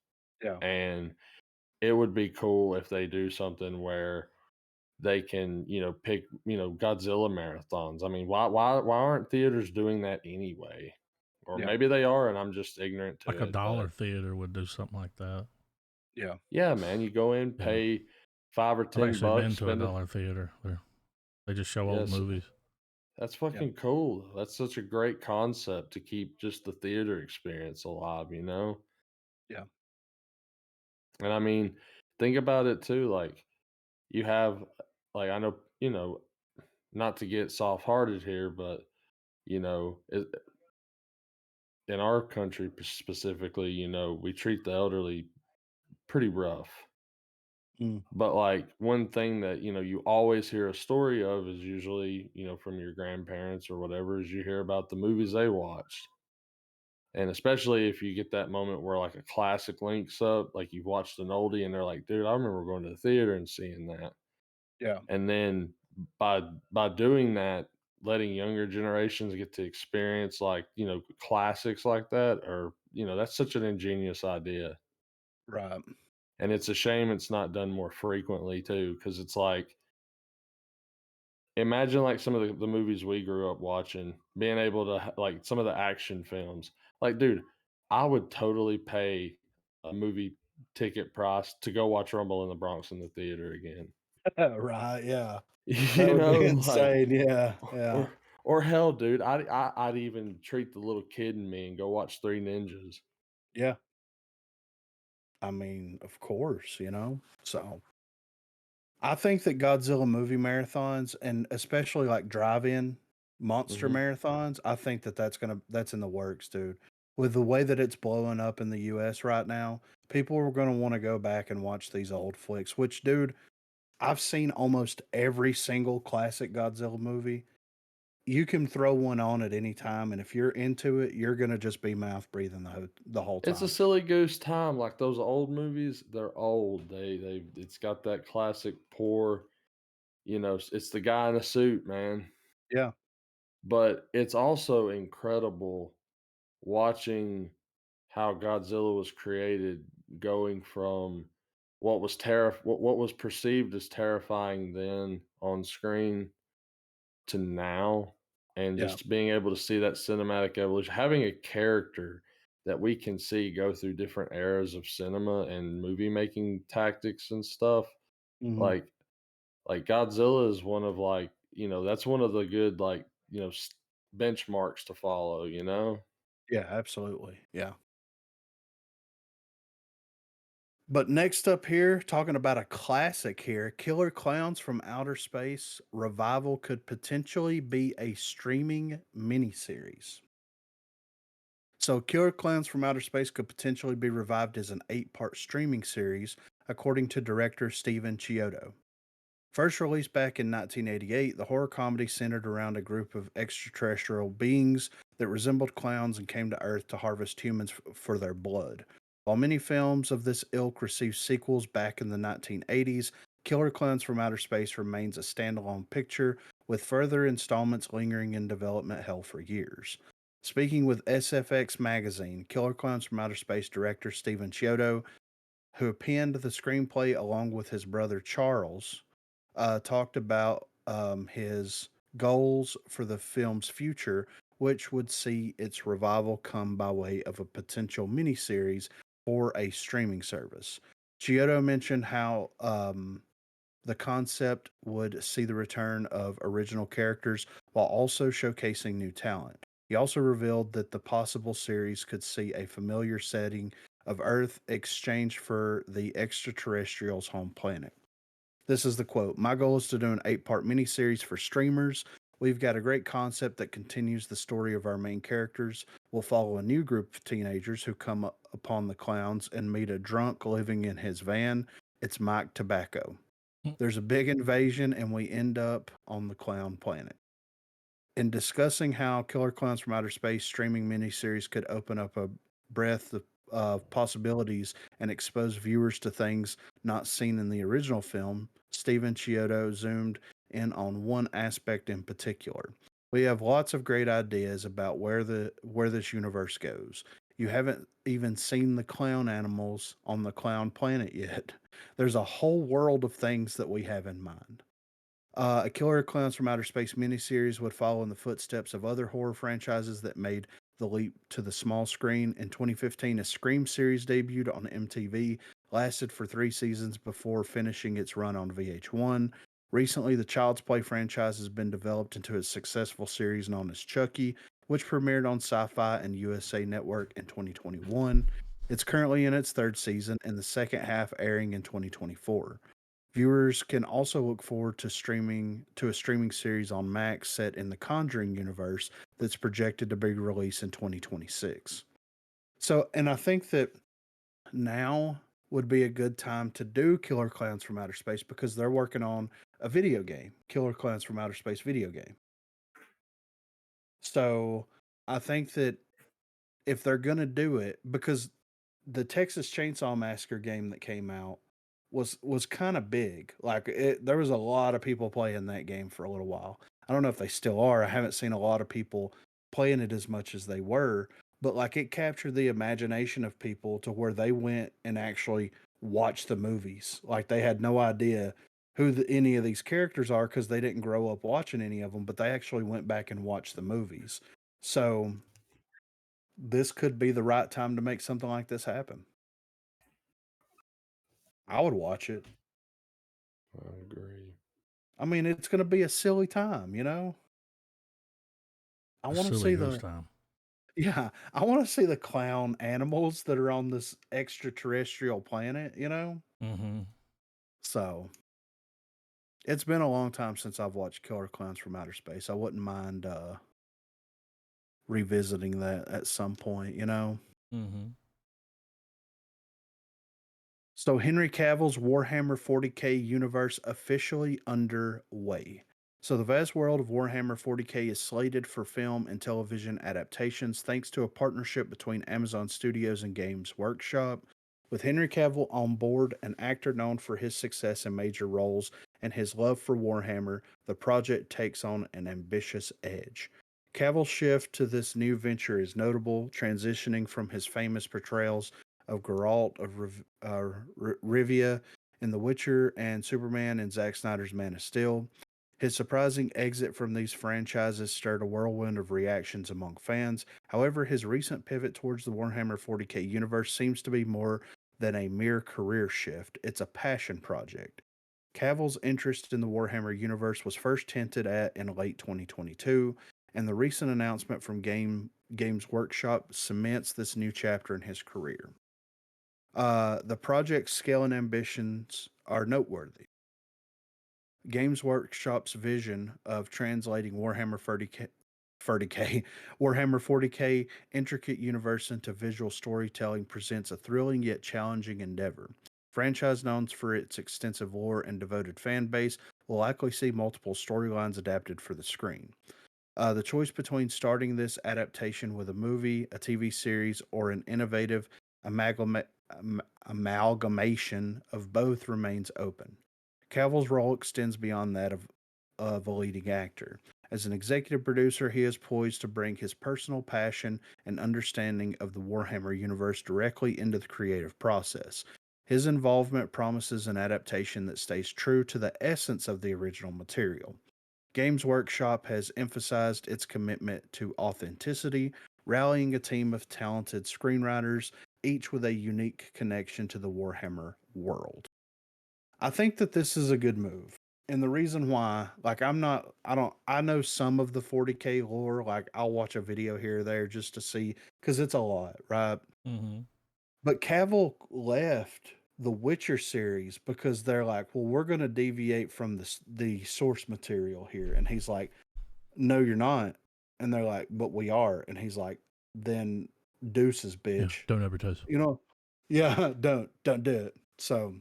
Yeah. And it would be cool if they do something where they can, pick, Godzilla marathons. I mean, why aren't theaters doing that anyway? Or Yeah. maybe they are and I'm just ignorant Like to a it. dollar But theater would do something like that. Yeah. yeah, man, you go in, Yeah. pay 5 or I've 10 actually been bucks, to a spend it. dollar theater. They just show old Yes, movies. that's Yeah. fucking cool. That's such a great concept to keep just the theater experience alive. Yeah. And I mean, think about it too. Like, you have, like, I know, not to get soft hearted here, but in our country specifically, we treat the elderly pretty rough. Mm. But like one thing that, you always hear a story of is usually, from your grandparents or whatever, is you hear about the movies they watched. And especially if you get that moment where like a classic links up, like you've watched an oldie and they're like, dude, I remember going to the theater and seeing that. Yeah. And then by doing that, letting younger generations get to experience like, classics like that, or, that's such an ingenious idea. Right. And it's a shame it's not done more frequently too, because it's like, imagine like some of the movies we grew up watching, being able to like some of the action films. Like, dude, I would totally pay a movie ticket price to go watch Rumble in the Bronx in the theater again. Right. Yeah. That You would be know, like, insane. Yeah. Yeah. or hell, dude, I'd even treat the little kid in me and go watch Three Ninjas. Yeah. I mean, of course, So I think that Godzilla movie marathons, and especially like drive-in monster Hmm. marathons, I think that that's in the works, dude. With the way that it's blowing up in the US right now, people are going to want to go back and watch these old flicks, which, dude, I've seen almost every single classic Godzilla movie. You can throw one on at any time, and if you're into it, you're going to just be mouth breathing the whole It's a time. silly goose time. Like those old movies, they're old. It's got that classic poor, it's the guy in a suit, man. Yeah. But it's also incredible watching how Godzilla was created, going from what was perceived as terrifying then on screen to now, and Yeah. just being able to see that cinematic evolution, having a character that we can see go through different eras of cinema and movie making tactics and stuff. Mhm. Like Godzilla is one of that's one of the good benchmarks to follow. Yeah, absolutely. Yeah. But next up here, talking about a classic here, Killer Clowns from Outer Space revival could potentially be a streaming miniseries. So, Killer Clowns from Outer Space could potentially be revived as an 8-part streaming series, according to director Steven Chiodo. First released back in 1988, the horror comedy centered around a group of extraterrestrial beings that resembled clowns and came to Earth to harvest humans for their blood. While many films of this ilk received sequels back in the 1980s, Killer Clowns from Outer Space remains a standalone picture, with further installments lingering in development hell for years. Speaking with SFX Magazine, Killer Clowns from Outer Space director Steven Chiodo, who penned the screenplay along with his brother Charles, talked about his goals for the film's future, which would see its revival come by way of a potential miniseries for a streaming service. Chiodo mentioned how the concept would see the return of original characters while also showcasing new talent. He also revealed that the possible series could see a familiar setting of Earth exchanged for the extraterrestrials' home planet. This is the quote. My goal is to do an 8-part miniseries for streamers. We've got a great concept that continues the story of our main characters. We'll follow a new group of teenagers who come upon the clowns and meet a drunk living in his van. It's Mike Tobacco. There's a big invasion, and we end up on the clown planet. In discussing how Killer Clowns from Outer Space streaming miniseries could open up a breadth of possibilities and expose viewers to things not seen in the original film, Steven Chiodo zoomed in on one aspect in particular. We have lots of great ideas about where this universe goes. You haven't even seen the clown animals on the clown planet yet. There's a whole world of things that we have in mind. A Killer Clowns from Outer Space miniseries would follow in the footsteps of other horror franchises that made the leap to the small screen. In 2015, a Scream series debuted on MTV, lasted for 3 seasons before finishing its run on VH1. Recently, the Child's Play franchise has been developed into a successful series known as Chucky, which premiered on Sci Fi and USA Network in 2021. It's currently in its 3rd season, and the second half airing in 2024. Viewers can also look forward to a streaming series on Max set in the Conjuring universe that's projected to be released in 2026. So, and I think that now would be a good time to do Killer Clowns from Outer Space because they're working on a video game, Killer Clowns from Outer Space video game. So, I think that if they're going to do it, because the Texas Chainsaw Massacre game that came out was kind of big. There was a lot of people playing that game for a little while. I don't know if they still are. I haven't seen a lot of people playing it as much as they were, but like it captured the imagination of people to where they went and actually watched the movies. Like they had no idea who any of these characters are because they didn't grow up watching any of them, but they actually went back and watched the movies. So this could be the right time to make something like this happen. I would watch it. I agree. I mean, it's going to be a silly time, you know? I A want to silly see goose the time. yeah, I want to see the clown animals that are on this extraterrestrial planet, you know? Mm-hmm. So, it's been a long time since I've watched Killer Clowns from Outer Space. I wouldn't mind revisiting that at some point, you know? Mm-hmm. So Henry Cavill's Warhammer 40K universe officially underway. So the vast world of Warhammer 40K is slated for film and television adaptations thanks to a partnership between Amazon Studios and Games Workshop. With Henry Cavill on board, an actor known for his success in major roles and his love for Warhammer, the project takes on an ambitious edge. Cavill's shift to this new venture is notable, transitioning from his famous portrayals of Geralt of Rivia in The Witcher and Superman in Zack Snyder's Man of Steel. His surprising exit from these franchises stirred a whirlwind of reactions among fans. However, his recent pivot towards the Warhammer 40K universe seems to be more than a mere career shift. It's a passion project. Cavill's interest in the Warhammer universe was first hinted at in late 2022, and the recent announcement from Games Workshop cements this new chapter in his career. The project's scale and ambitions are noteworthy. Games Workshop's vision of translating Warhammer 40K, Warhammer 40K intricate universe into visual storytelling presents a thrilling yet challenging endeavor. Franchise known for its extensive lore and devoted fan base will likely see multiple storylines adapted for the screen. The choice between starting this adaptation with a movie, a TV series, or an innovative amalgamation of both remains open. Cavill's role extends beyond that of a leading actor. As an executive producer, he is poised to bring his personal passion and understanding of the Warhammer universe directly into the creative process. His involvement promises an adaptation that stays true to the essence of the original material. Games Workshop has emphasized its commitment to authenticity, rallying a team of talented screenwriters, each with a unique connection to the Warhammer world. I think that this is a good move. And the reason why, like, I know some of the 40K lore. Like, I'll watch a video here or there just to see, because it's a lot, right? Mm-hmm. But Cavill left the Witcher series because they're like, well, we're going to deviate from the source material here. And he's like, no, you're not. And they're like, but we are. And he's like, then deuces, Yeah, bitch. don't advertise. You know, yeah, don't do it. So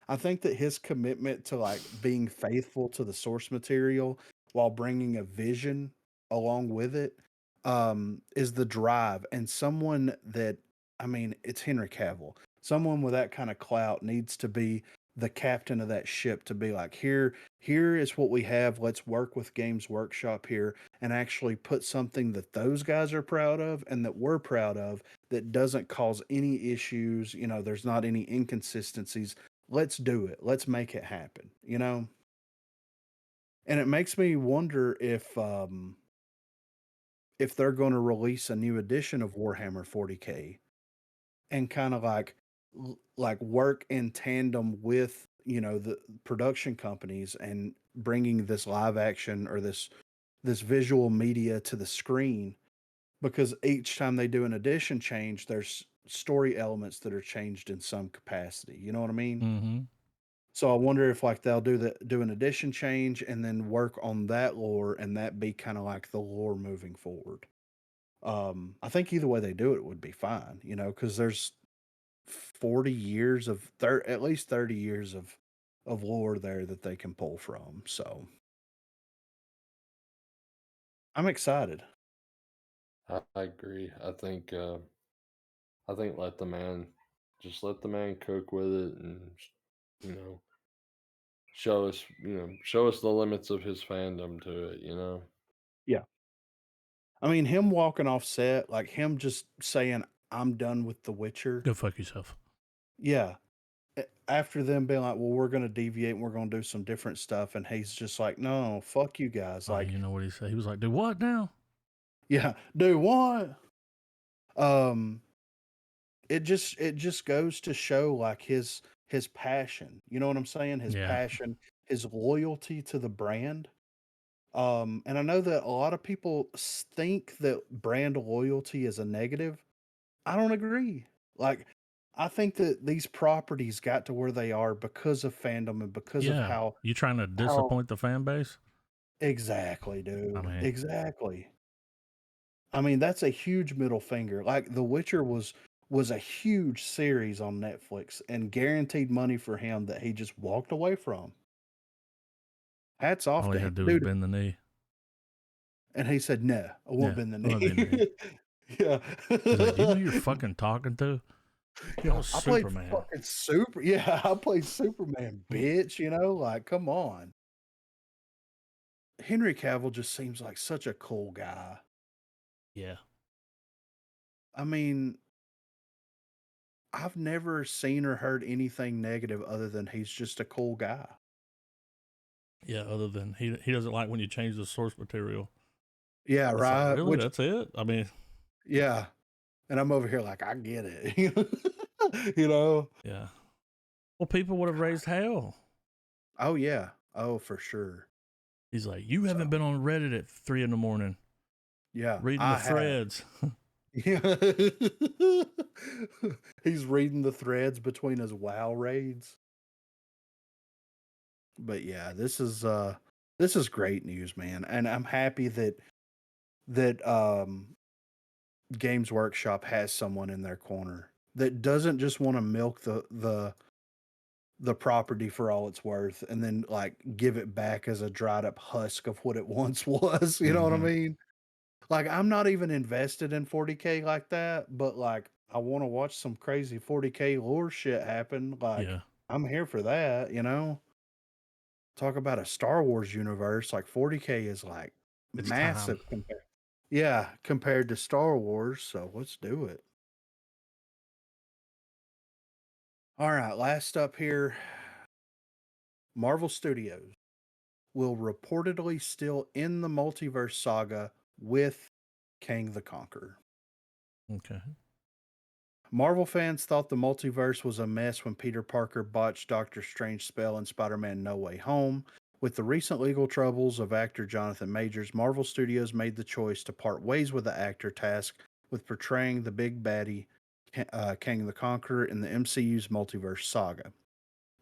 I think that his commitment to like being faithful to the source material while bringing a vision along with it is the drive. And someone that, I mean, it's Henry Cavill. Someone with that kind of clout needs to be the captain of that ship to be like, here is what we have. Let's work with Games Workshop here and actually put something that those guys are proud of and that we're proud of that doesn't cause any issues. You know, there's not any inconsistencies. Let's do it. Let's make it happen, you know? And it makes me wonder if they're going to release a new edition of Warhammer 40K and kind of like work in tandem with, you know, the production companies and bringing this live action or this visual media to the screen, because each time they do an edition change, there's story elements that are changed in some capacity. You know what I mean? Mm-hmm. So I wonder if like they'll do an edition change and then work on that lore and that be kind of like the lore moving forward. I think either way they do it would be fine, you know, because there's 40 years of at least 30 years of lore there that they can pull from. So I'm excited. I agree. I think let the man let the man cook with it and you know show us the limits of his fandom to it. You know. Yeah. I mean, him walking off set, like him just saying, I'm done with The Witcher. Go fuck yourself. Yeah. After them being like, well, we're going to deviate and we're going to do some different stuff. And he's just like, no, fuck you guys. Oh, Like, you know what he said? He was like, "Do what now?" yeah, do what? Um, it just goes to show like his passion. You know what I'm saying? His Yeah. passion, his loyalty to the brand. And I know that a lot of people think that brand loyalty is a negative. I don't agree. Like, I think that these properties got to where they are because of fandom and because of Yeah. You trying to how disappoint the fan base? exactly, I dude. mean, Exactly. I mean, that's a huge middle finger. Like The Witcher was a huge series on Netflix and guaranteed money for him that he just walked away from. Hats off all to he him, had to do was dude. bend the knee. And he said, "No, I won't Yeah. bend the I love bending the knee. knee." Yeah. He's like, "Do you know who you're fucking talking to?" That Yeah, was I played Superman. fucking super. Yeah, I played Superman, bitch. You know, like, come on. Henry Cavill just seems like such a cool guy. Yeah. I mean, I've never seen or heard anything negative other than he's just a cool guy. Yeah, other than he doesn't like when you change the source material. Yeah, It's like, right. really? Which, That's it? I mean, yeah. And I'm over here like, I get it. You know? yeah. Well, people would have raised hell. Oh, yeah. Oh, for sure. He's like, you haven't So, been on Reddit at 3 a.m. yeah, reading the I have. threads. Yeah. He's reading the threads between his WoW raids. But yeah, this is great news, man. And I'm happy that Games Workshop has someone in their corner that doesn't just want to milk the property for all it's worth and then like give it back as a dried up husk of what it once was. You know what I Mm-hmm. mean? Like I'm not even invested in 40K like that, but like I want to watch some crazy 40K lore shit happen. Like Yeah, I'm here for that, you know? Talk about a Star Wars universe, like 40K is like it's time. massive compared. Yeah, compared to Star Wars, so let's do it. All right, last up here, Marvel Studios will reportedly still end the multiverse saga with Kang the Conqueror. Okay. Marvel fans thought the multiverse was a mess when Peter Parker botched Doctor Strange's spell in Spider-Man No Way Home. With the recent legal troubles of actor Jonathan Majors, Marvel Studios made the choice to part ways with the actor tasked with portraying the big baddie, Kang the Conqueror, in the MCU's multiverse saga.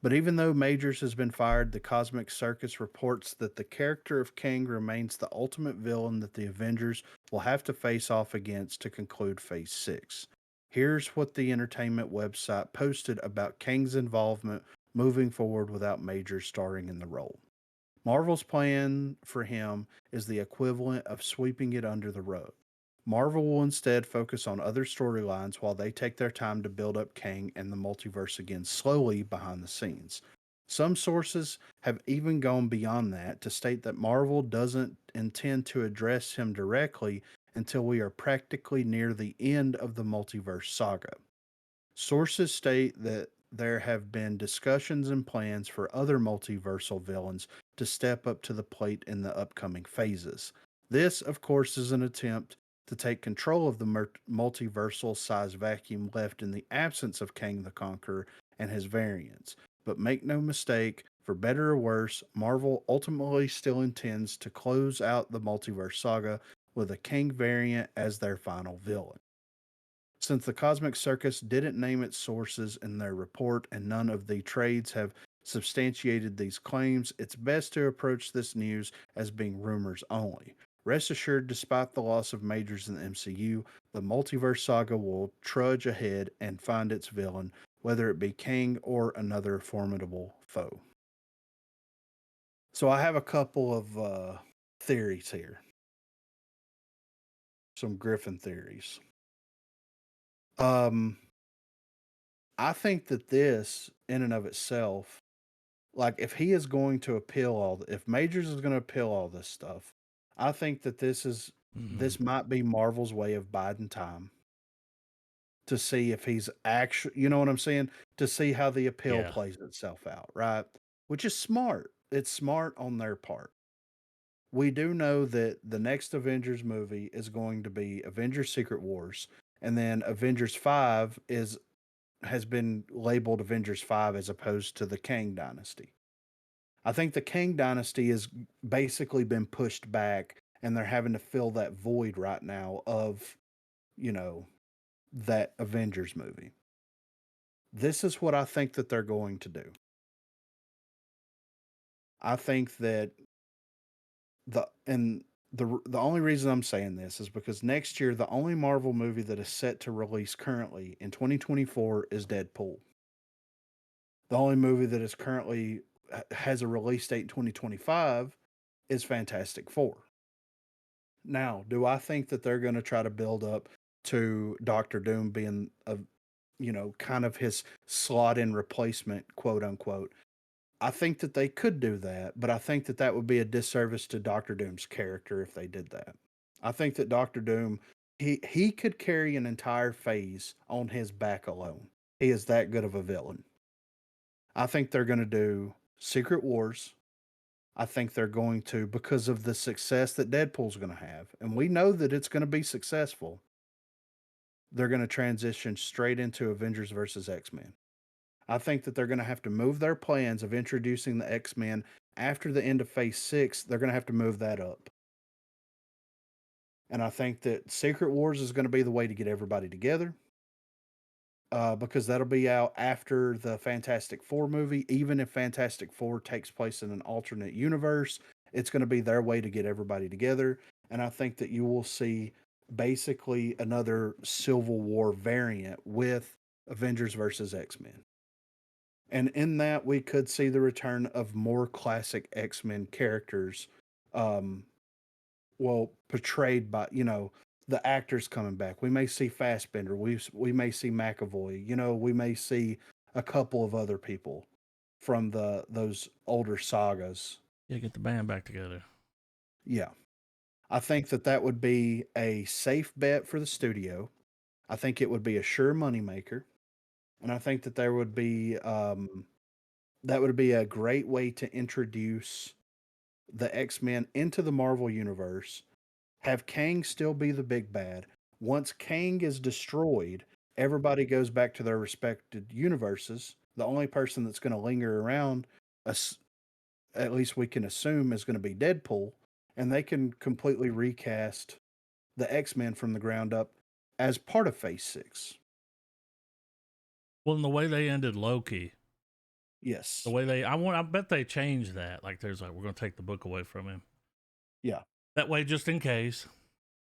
But even though Majors has been fired, the Cosmic Circus reports that the character of Kang remains the ultimate villain that the Avengers will have to face off against to conclude Phase 6. Here's what the entertainment website posted about Kang's involvement moving forward without Majors starring in the role. Marvel's plan for him is the equivalent of sweeping it under the rug. Marvel will instead focus on other storylines while they take their time to build up Kang and the multiverse again slowly behind the scenes. Some sources have even gone beyond that to state that Marvel doesn't intend to address him directly until we are practically near the end of the multiverse saga. Sources state that there have been discussions and plans for other multiversal villains to step up to the plate in the upcoming phases. This, of course, is an attempt to take control of the multiversal size vacuum left in the absence of Kang the Conqueror and his variants. But make no mistake, for better or worse, Marvel ultimately still intends to close out the multiverse saga with a Kang variant as their final villain. Since the Cosmic Circus didn't name its sources in their report and none of the trades have substantiated these claims, it's best to approach this news as being rumors only. Rest assured, despite the loss of majors in the MCU, the multiverse saga will trudge ahead and find its villain, whether it be Kang or another formidable foe. So I have a couple of theories here, some Griffin theories. Um, I think that this, in and of itself, like if he is going to appeal if Majors is going to appeal all this stuff, I think that Mm-hmm. this might be Marvel's way of biding time to see if he's actually, you know what I'm saying, to see how the appeal Yeah. plays itself out, right? Which is smart. It's smart on their part. We do know that the next Avengers movie is going to be Avengers Secret Wars, and then Avengers 5 has been labeled Avengers 5 as opposed to the Kang Dynasty. I think the Kang Dynasty has basically been pushed back and they're having to fill that void right now of, you know, that Avengers movie. This is what I think that they're going to do. I think that the only reason I'm saying this is because next year the only Marvel movie that is set to release currently in 2024 is Deadpool. The only movie that is currently has a release date in 2025 is Fantastic Four. Now, do I think that they're going to try to build up to Doctor Doom being kind of his slot in replacement, quote unquote? I think that they could do that, but I think that that would be a disservice to Doctor Doom's character if they did that. I think that Doctor Doom, he could carry an entire phase on his back alone. He is that good of a villain. I think they're going to do Secret Wars. I think they're going to, because of the success that Deadpool's going to have, and we know that it's going to be successful. They're going to transition straight into Avengers versus X-Men. I think that they're going to have to move their plans of introducing the X-Men after the end of Phase 6. They're going to have to move that up. And I think that Secret Wars is going to be the way to get everybody together. Because that'll be out after the Fantastic Four movie. Even if Fantastic Four takes place in an alternate universe, it's going to be their way to get everybody together. And I think that you will see basically another Civil War variant with Avengers versus X-Men. And in that, we could see the return of more classic X-Men characters, portrayed by, the actors coming back. We may see Fassbender. We may see McAvoy. We may see a couple of other people from those older sagas. Yeah, get the band back together. Yeah. I think that would be a safe bet for the studio. I think it would be a sure moneymaker. And I think that there would be that would be a great way to introduce the X-Men into the Marvel universe. Have Kang still be the big bad. Once Kang is destroyed, everybody goes back to their respected universes. The only person that's going to linger around, at least we can assume, is going to be Deadpool, and they can completely recast the X-Men from the ground up as part of Phase 6. Well, in the way they ended Loki, Yes. the way I bet they changed that. Like, we're going to take the book away from him. Yeah. That way, just in case.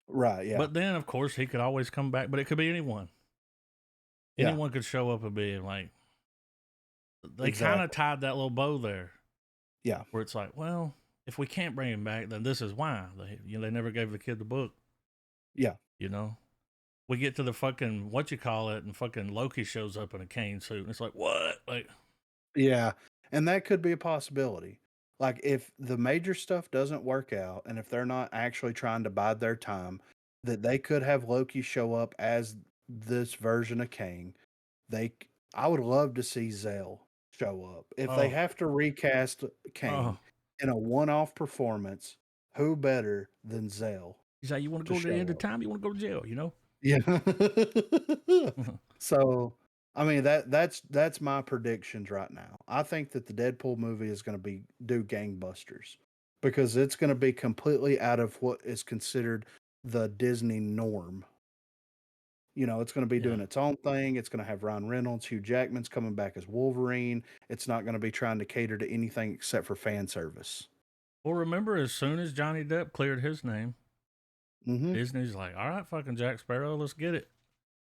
Right, yeah. But then, of course, he could always come back. But it could be anyone. Yeah. Anyone could show up and be like, they Exactly. kind of tied that little bow there. Yeah. Where it's like, well, if we can't bring him back, then this is why. They never gave the kid the book. Yeah. We get to the fucking, and fucking Loki shows up in a cane suit. And it's like, what? Like, yeah. And that could be a possibility. Like, if the major stuff doesn't work out, and if they're not actually trying to bide their time, that they could have Loki show up as this version of Kang. I would love to see Zell show up. If they have to recast Kang in a one-off performance, who better than Zell? He's like, you want to go to the end of time? You want to go to jail, Yeah. So, I mean, that's my predictions right now. I think that the Deadpool movie is going to do gangbusters because it's going to be completely out of what is considered the Disney norm. It's going to be doing its own thing. It's going to have Ryan Reynolds, Hugh Jackman's coming back as Wolverine. It's not going to be trying to cater to anything except for fan service. Well, remember, as soon as Johnny Depp cleared his name, Disney's like, all right, fucking Jack Sparrow, let's get it.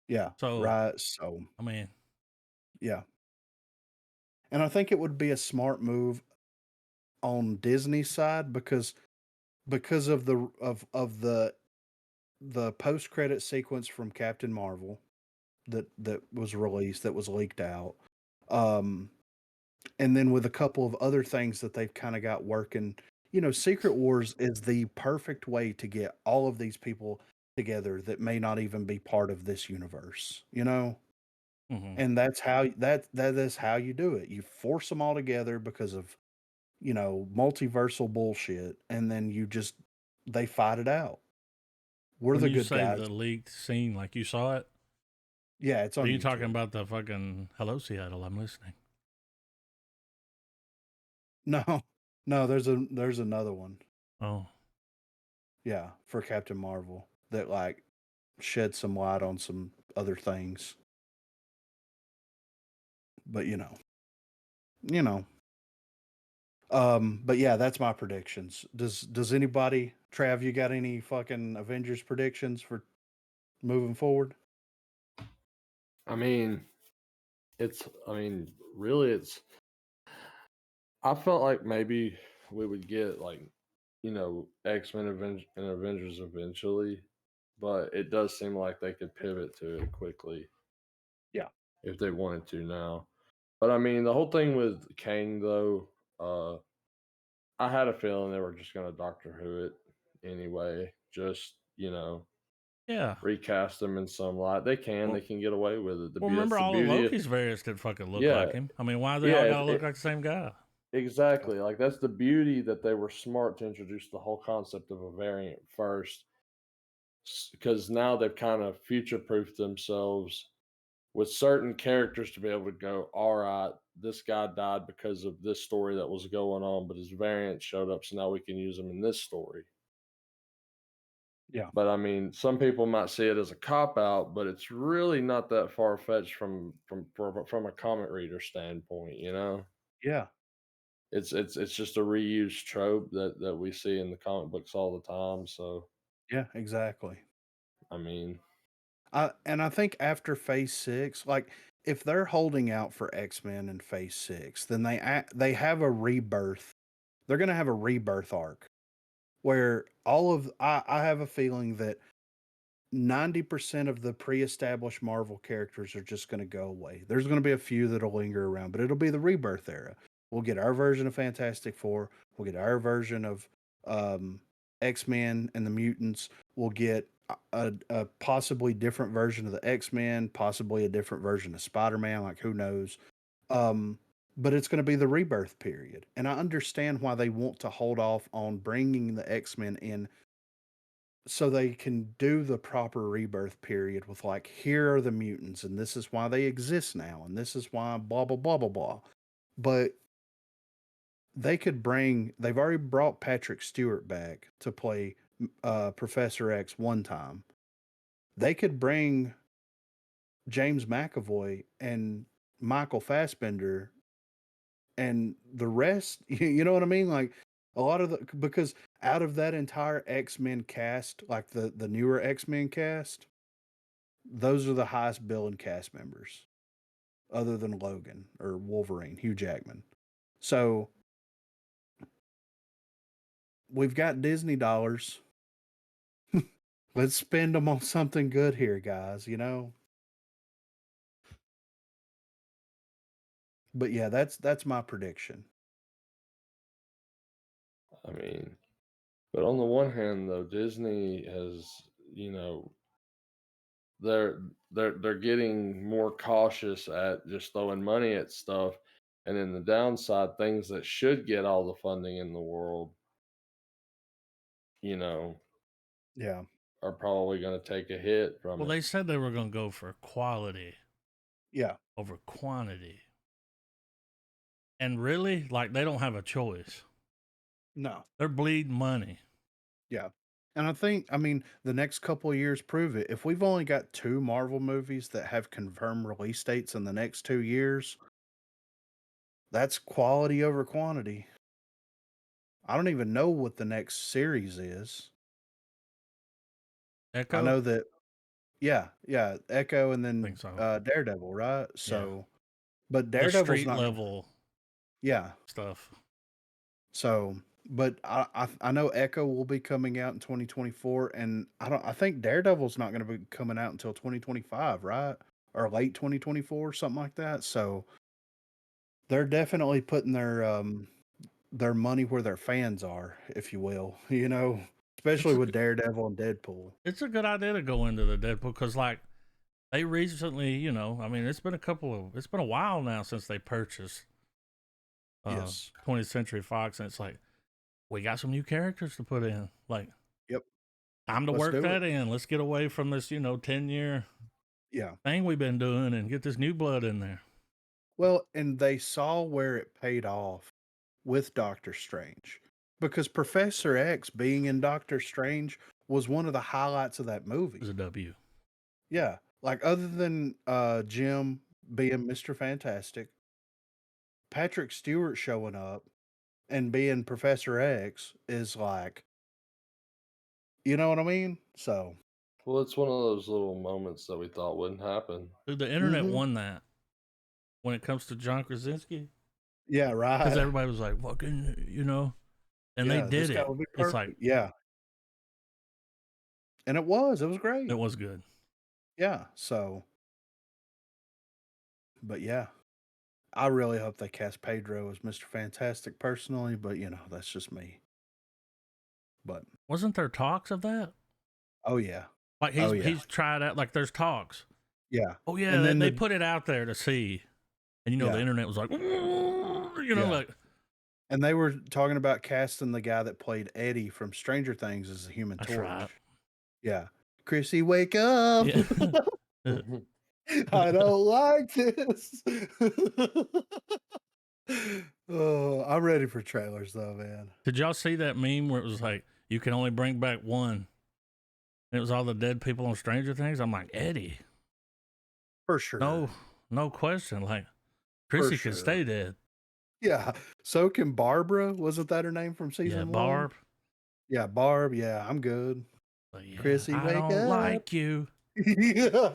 Yeah. So, right. So, I mean, yeah. And I think it would be a smart move on Disney's side because of the post credit sequence from Captain Marvel that was released, that was leaked out, and then with a couple of other things that they've kind of got working. Secret Wars is the perfect way to get all of these people together that may not even be part of this universe. And that's how that is how you do it. You force them all together because of multiversal bullshit, and then they fight it out. We're when the you good say guys. the leaked scene, like you saw it. Yeah, it's on. Are you YouTube. talking about the fucking Hello Seattle? I'm listening. No, there's another one. Oh, yeah, for Captain Marvel that like shed some light on some other things. But but yeah, that's my predictions. Does anybody, Trav, you got any fucking Avengers predictions for moving forward? I mean, really, I felt like maybe we would get X-Men and Avengers eventually, but it does seem like they could pivot to it quickly. Yeah. If they wanted to now. But I mean, the whole thing with Kang, though, I had a feeling they were just going to Doctor Who it anyway. Just, yeah, recast them in some light. They can get away with it. Remember all the Loki's variants didn't fucking look like him. I mean, why they all gotta look like the same guy? Exactly. Like that's the beauty that they were smart to introduce the whole concept of a variant first, because now they've kind of future proofed themselves with certain characters to be able to go, all right, this guy died because of this story that was going on, but his variant showed up, so now we can use him in this story. Yeah. But I mean, some people might see it as a cop out, but it's really not that far fetched from a comic reader standpoint. You know, Yeah. it's just a reused trope that we see in the comic books all the time. So Yeah, exactly. I mean, And I think after Phase 6, like if they're holding out for X-Men in Phase 6, then they have a rebirth. They're going to have a rebirth arc where I have a feeling that 90% of the pre-established Marvel characters are just going to go away. There's going to be a few that'll linger around, but it'll be the rebirth era. We'll get our version of Fantastic Four. We'll get our version of um, X-Men and the Mutants. We'll get a possibly different version of the X-Men, possibly a different version of Spider-Man. Like who knows? Um, but it's going to be the rebirth period, and I understand why they want to hold off on bringing the X-Men in so they can do the proper rebirth period with like here are the mutants and this is why they exist now and this is why blah blah blah blah blah. But they've already brought Patrick Stewart back to play Professor X one time. They could bring James McAvoy and Michael Fassbender and the rest, you know what I mean? Like a lot of because out of that entire X-Men cast, like the newer X-Men cast, those are the highest billing cast members other than Logan or Wolverine, Hugh Jackman. So we've got Disney dollars. Let's spend them on something good here, guys, you know? But yeah, that's my prediction. I mean, but on the one hand, though, Disney has, you know, they're getting more cautious at just throwing money at stuff, and then the downside, things that should get all the funding in the world, you know, Yeah. are probably going to take a hit from Well, it. they said they were going to go for quality Yeah. over quantity. And really, like, they don't have a choice. No. They're bleeding money. Yeah. And I mean, the next couple of years prove it. If we've only got 2 Marvel movies that have confirmed release dates in the next 2 years, that's quality over quantity. I don't even know what the next series is. Echo? I know that yeah, Echo and I then think so. Daredevil, right? Yeah. So but The Daredevil's street not level yeah. stuff. So but I know Echo will be coming out in 2024 and I think Daredevil's not going to be coming out until 2025, right? Or late 2024, something like that. So they're definitely putting their money where their fans are, if you will, you know, especially It's a, with Daredevil and Deadpool. it's a good idea to go into the Deadpool because, like, they recently, you know, I mean, it's been a while now since they purchased Yes. 20th Century Fox, and it's like, we got some new characters to put in. Like, Yep. time to Let's work do that it. in. Let's get away from this, 10-year Yeah. thing we've been doing and get this new blood in there. Well, and they saw where it paid off with Doctor Strange because Professor X being in Doctor Strange was one of the highlights of that It movie. was a W. Yeah. Like other than Jim being Mr. Fantastic, Patrick Stewart showing up and being Professor X is like, you know what I mean? So, Well, it's one of those little moments that we thought wouldn't happen. Dude, the internet mhm. won that when it comes to John Krasinski Yeah, because right. everybody was like, fucking, and they Yeah, this did guy it. will be It's like, perfect. Yeah. And it was it great. was good. Yeah. So, but yeah, I really hope they cast Pedro as Mr. Fantastic personally, but that's just me. But Wasn't there talks of that? oh yeah. Like Oh yeah. he's tried out. Like there's talks. Yeah. Oh yeah, And then they put it out there to see, and the yeah. internet was like, Yeah. like And they were talking about casting the guy that played Eddie from Stranger Things as the Human That's Torch. right. Yeah. Chrissy, wake up. Yeah. I don't like this. Oh, I'm ready for trailers though, man. Did y'all see that meme where it was like, you can only bring back one? And it was all the dead people on Stranger Things. I'm like, Eddie. For sure. No question. Like, For Chrissy sure. can stay dead. Yeah. So can Barbara. Wasn't that her name from season Yeah, 1? Barb. Yeah, Barb. Yeah, I'm good. But yeah, Chrissy, I wake don't up. like you. Yeah.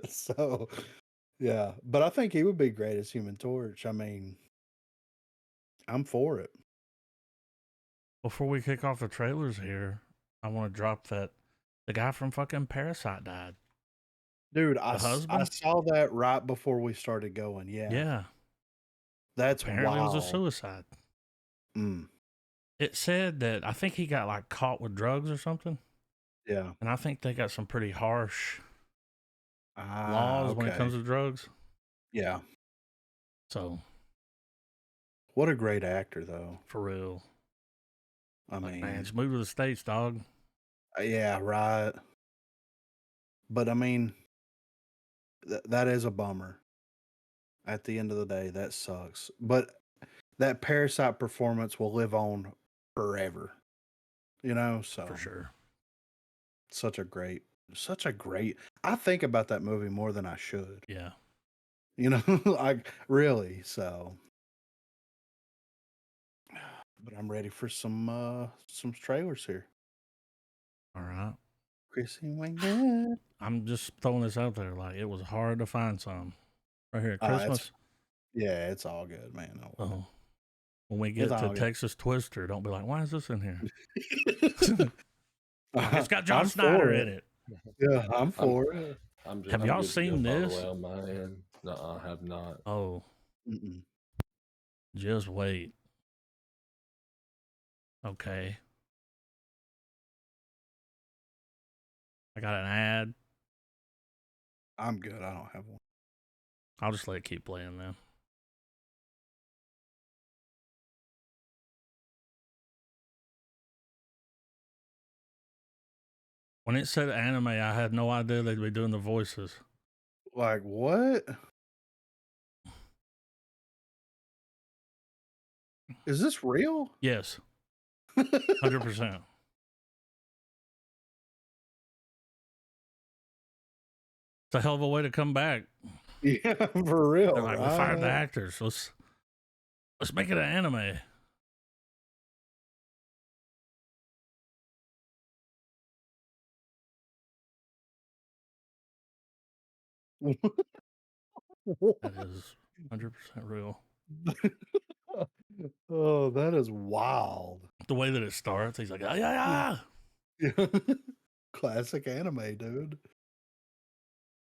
So, yeah. But I think he would be great as Human Torch. I mean, I'm for it. Before we kick off the trailers here, I want to drop that the guy from fucking Parasite died. Dude, The I husband? saw that right before we started going. Yeah. Yeah. That's Apparently it was a wild. suicide. Mm, It said that I think he got like caught with drugs or something. yeah. And I think they got some pretty harsh Ah, laws when it okay. comes to drugs. Yeah. So, What a great actor, though. for real. I Like, mean, man, just move to the States, dog. yeah, right. But I mean, that is a bummer. At the end of the day, that sucks. But that Parasite performance will live on forever. You know, so For sure. such a great. I think about that movie more than I should. Yeah. You know, like really. So, but I'm ready for some trailers here. All right. Chrissy Wingett. I'm just throwing this out there. Like, it was hard to find some. Right here at It's Christmas. yeah, it's all good, man. Oh. When we It's get to all good. Texas Twister, don't be like, why is this in here? Like, It's got John Snyder in it. Yeah, I'm for it. Have y'all seen this? By the way, on my end. No, I have not. Oh, Mm-mm. just wait. Okay. I got an ad. I'm good. I don't have one. I'll just let it keep playing then. When it said anime, I had no idea they'd be doing the voices. Like what? Is this real? Yes. 100%. It's a hell of a way to come back. Yeah, for real. They're like, we fired the right? actors. Let's make it an anime. That is 100% real. Oh, that is wild. The way that it starts, he's like, ah, yeah, yeah. Classic anime, dude.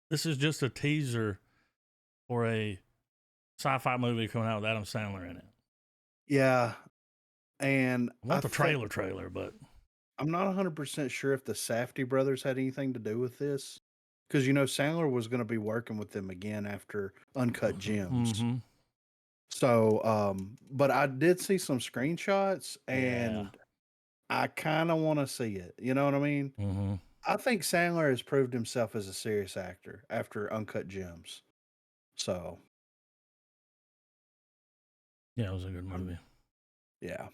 This is just a teaser for a sci-fi movie coming out with Adam Sandler in it. Yeah. And I want the trailer, but I'm not 100% sure if the Safdie brothers had anything to do with this. Because, you know, Sandler was going to be working with them again after Uncut Gems. Mm-hmm. So, but I did see some screenshots and Yeah. I kind of want to see it. You know what I mean? Mm-hmm. I think Sandler has proved himself as a serious actor after Uncut Gems. So, Yeah, it was a good movie. yeah,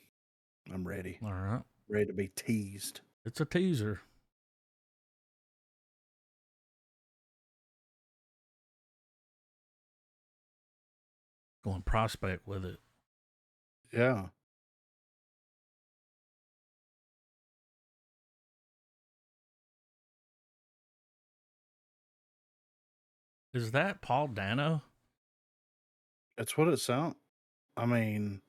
I'm ready. All right. Ready to be teased. It's a teaser. Going prospect with it. Yeah. Is that Paul Dano? That's what it sounds. I mean,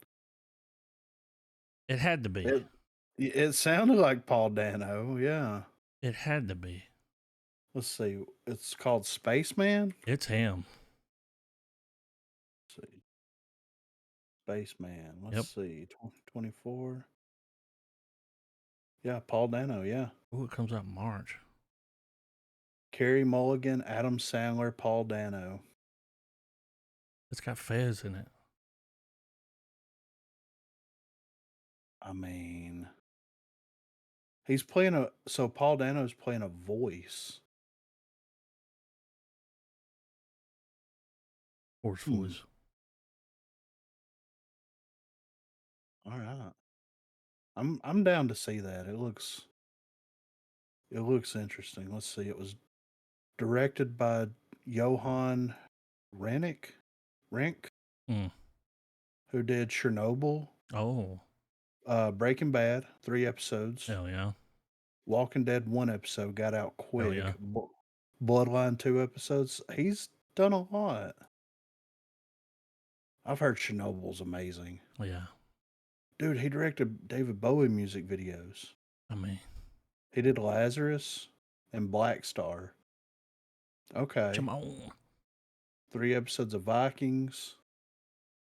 It had to be. it sounded like Paul Dano. Yeah. It had to be. Let's see. It's called Spaceman. It's him. Let's see. Spaceman. Let's see. 2024. Yeah, Paul Dano. Yeah. Oh, it comes out in March. Carey Mulligan, Adam Sandler, Paul Dano. It's got Fez in it. I mean, so Paul Dano's playing a voice. Horse Hmm. voice. All right. I'm down to see that. It looks interesting. Let's see. It was directed by Johan Renck, Mm. who did Chernobyl, Oh, Breaking Bad, 3 episodes, hell yeah. Walking Dead, 1 episode, got out quick. yeah. Bloodline, 2 episodes. He's done a lot. I've heard Chernobyl's amazing. Yeah. Dude, he directed David Bowie music videos. I mean, He did Lazarus and Black Star. Okay. come on. 3 episodes of Vikings.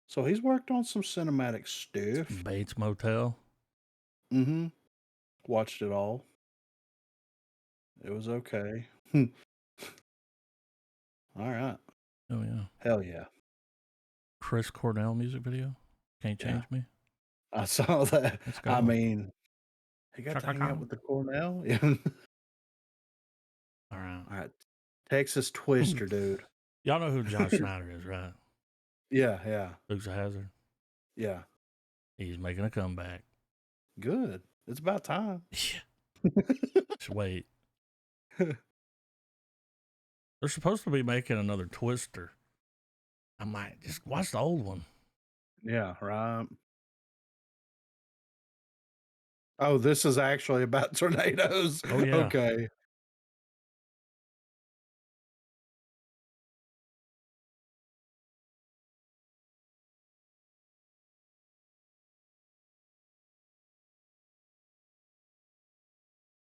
So he's worked on some cinematic stuff. Bates Motel. Mm-hmm. Watched it all. It was okay. All right. Oh yeah. Hell yeah. Chris Cornell music video. Can't Yeah. change me. I saw that. Let's go. I mean, he got to Chaka hang out Khan. with the Cornell. Yeah. All right. All right. Texas Twister, dude. Y'all know who John Schneider is, right? Yeah, yeah, Dukes of Hazzard. yeah. He's making a comeback. Good. It's about time. Yeah. Just wait. They're supposed to be making another Twister. I might just watch the old one. Yeah, right. Oh, this is actually about tornadoes. Oh, yeah. Okay.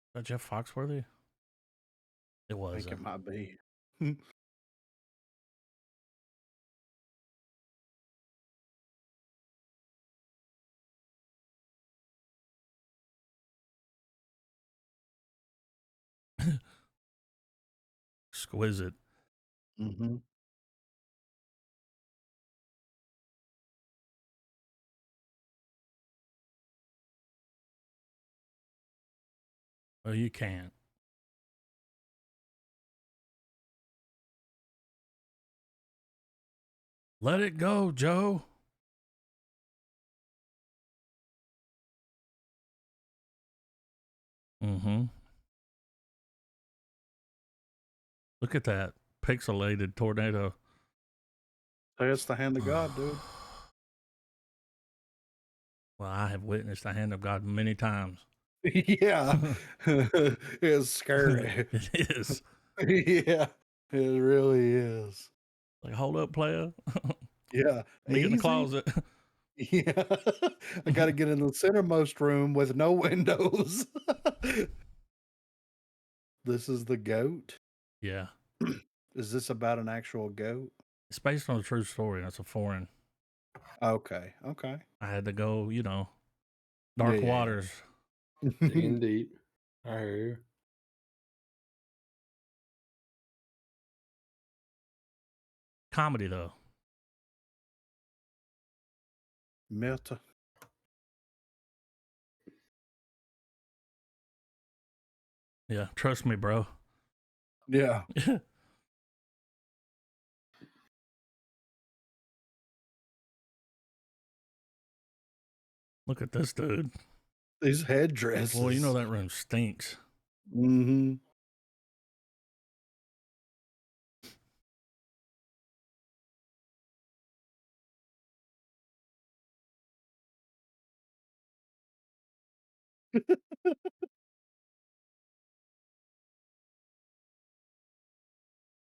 Is that Jeff Foxworthy? It I was. think it might be. Exquisite. Mm-hmm. Well, you can't. Let it go, Joe. Mm-hmm. Look at that pixelated tornado. That's the hand of God, dude. Well, I have witnessed the hand of God many times. Yeah. It's scary. It is. Yeah. It really is. Like, hold up, player. Yeah. Let me get in the Easy. closet. Yeah. I got to get in the centermost room with no windows. This is the goat. Yeah. Is this about an actual goat? It's based on a true story. That's a foreign. Okay. Okay. I had to go, dark Yeah. waters. Digging deep. I hear you. Comedy, though. Meta. Yeah. Trust me, bro. Yeah. Look at this dude. These headdresses. Well, you know that room stinks. Mm-hmm.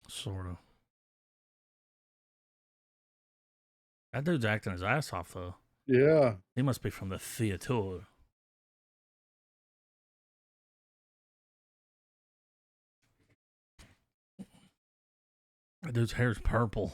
Sort of. That dude's acting his ass off, though. Yeah. He must be from the theater. That dude's hair's purple.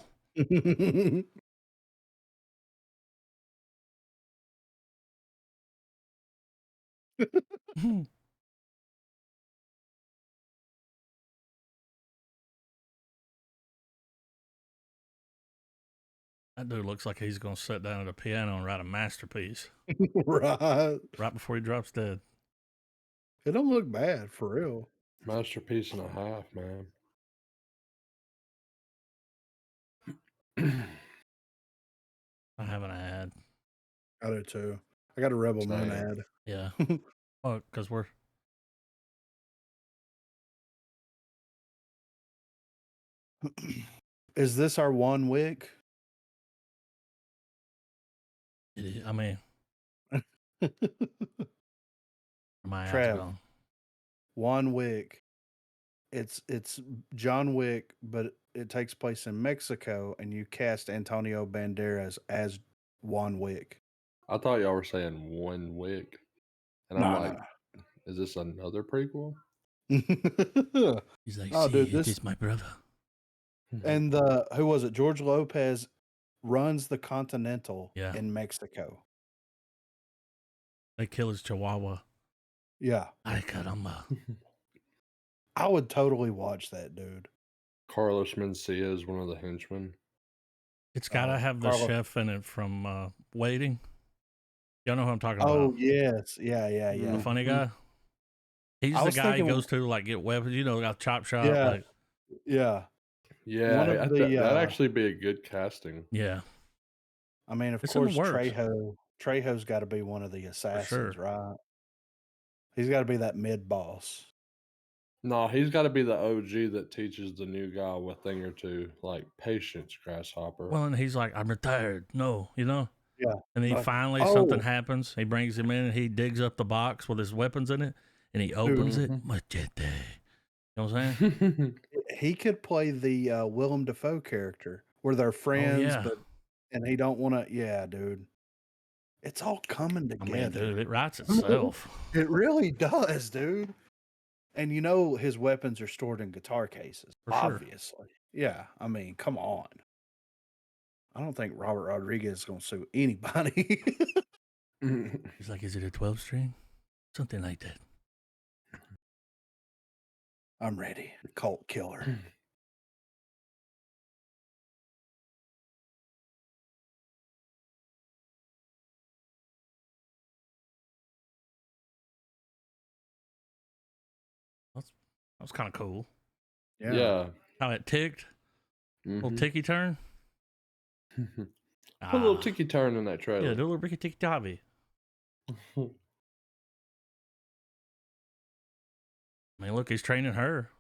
That dude looks like he's gonna sit down at a piano and write a masterpiece Right. right before he drops dead. It don't look bad for real. Masterpiece and a half, man. I haven't had. I do too. I got a Rebel Moon Same. ad. Yeah. Oh, because we're Is this our one week? I mean, my ads are Trav, gone. 1 week. It's John Wick, but it takes place in Mexico, and you cast Antonio Banderas as Juan Wick. I thought y'all were saying 1 week. And I'm No, like, is this another prequel? no. He's like, Oh, see, dude, it this- is my brother. And who was it? George Lopez runs the Continental Yeah. in Mexico. They kill his chihuahua. Yeah, Ay, caramba. I would totally watch that, dude. Carlos Mencia is one of the henchmen. It's got to Oh, have the Carlo- chef in it from Waiting. Y'all know who I'm talking Oh about. yes, yeah. The funny guy. He's I the was guy he thinking- goes to like get weapons. You know, got chop shop. Yeah. Like, Yeah. Yeah, One of that'd the, actually be a good casting. yeah. I mean, of It's in the course, works. Trejo's got to be one of the assassins, sure. right? He's got to be that mid boss. No, he's got to be the OG that teaches the new guy a thing or two, like patience, Grasshopper. Well, and he's like, I'm retired. No, you know? Yeah. And he Like, finally, oh. something happens. He brings him in and he digs up the box with his weapons in it and he opens it. Machete. You know what I'm saying? He could play the Willem Dafoe character where they're friends, yeah. and he don't want to. Yeah, dude. It's all coming I together. mean, dude, it writes itself. It really does, dude. And you know his weapons are stored in guitar cases, For sure. obviously. Yeah, I mean, come on. I don't think Robert Rodriguez is going to sue anybody. He's like, is it a 12 string? Something like that. I'm ready. Cult killer. That was kind of cool. Yeah. How it ticked. Little Mhm. ticky turn. Put a little Ah. ticky turn in that Yeah, trailer. do a little ricky ticky tabby. I mean, look, he's training her.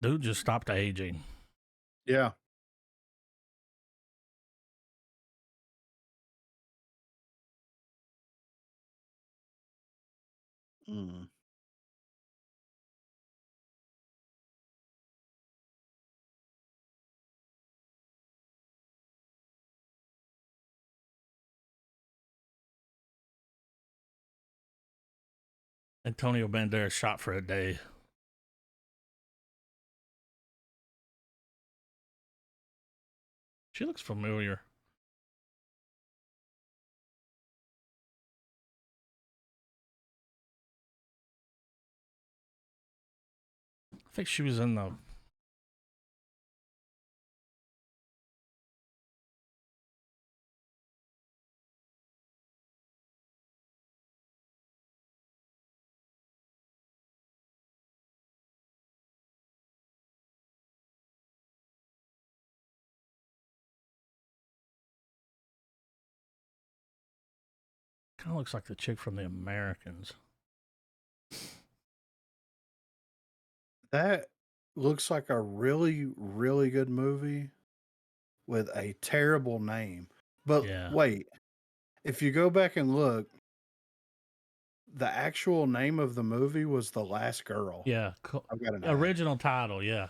Dude just stopped aging. Yeah. Mm. Antonio Banderas shot for a day. She looks familiar. I think she was in the. Kind of looks like the chick from The Americans. That looks like a really, really good movie with a terrible name. But Yeah. wait, if you go back and look, the actual name of the movie was The Last Girl. Yeah. I've got an ad. Original title. Yeah.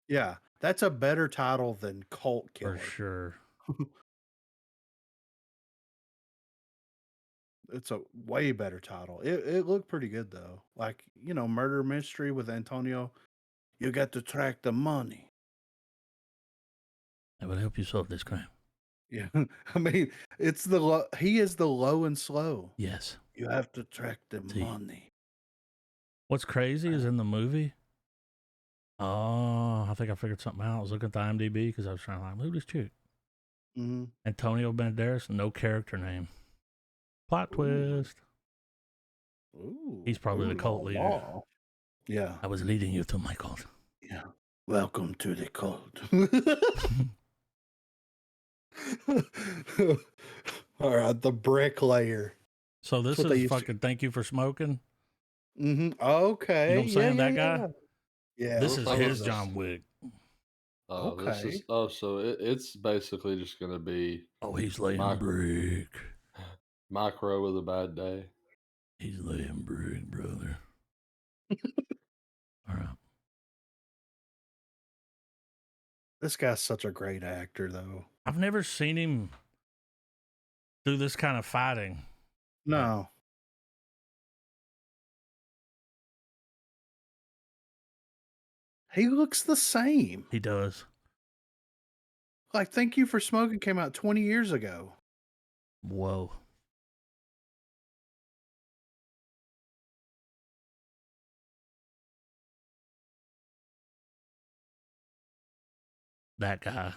Yeah, that's a better title than Cult Killer. For sure. It's a way better title. It looked pretty good though. Like, murder mystery with Antonio. You got to track the money. I will help you solve this crime. Yeah. I mean, he is the low and slow. Yes. You have to track the See. money. What's crazy is in the movie. Oh, I think I figured something out. I was looking at the IMDb because I was trying to like, who this chick? Mm-hmm. Antonio Banderas, no character name. Plot twist. Ooh. He's probably the cult leader. Wow. Yeah. I was leading you to my cult. Yeah. Welcome to the cult. All right, the bricklayer. So this That's what they is used to- fucking thank you for smoking. Mm-hmm. Okay. You know what I'm saying? That guy? Yeah. This is I his love John Wick. Okay. It's basically just gonna be Oh, he's laying My- brick. Micro with a bad day. He's laying brick, brother. All right. This guy's such a great actor, though. I've never seen him do this kind of fighting. No. He looks the same. He does. Like, Thank You for Smoking came out 20 years ago. Whoa. That guy.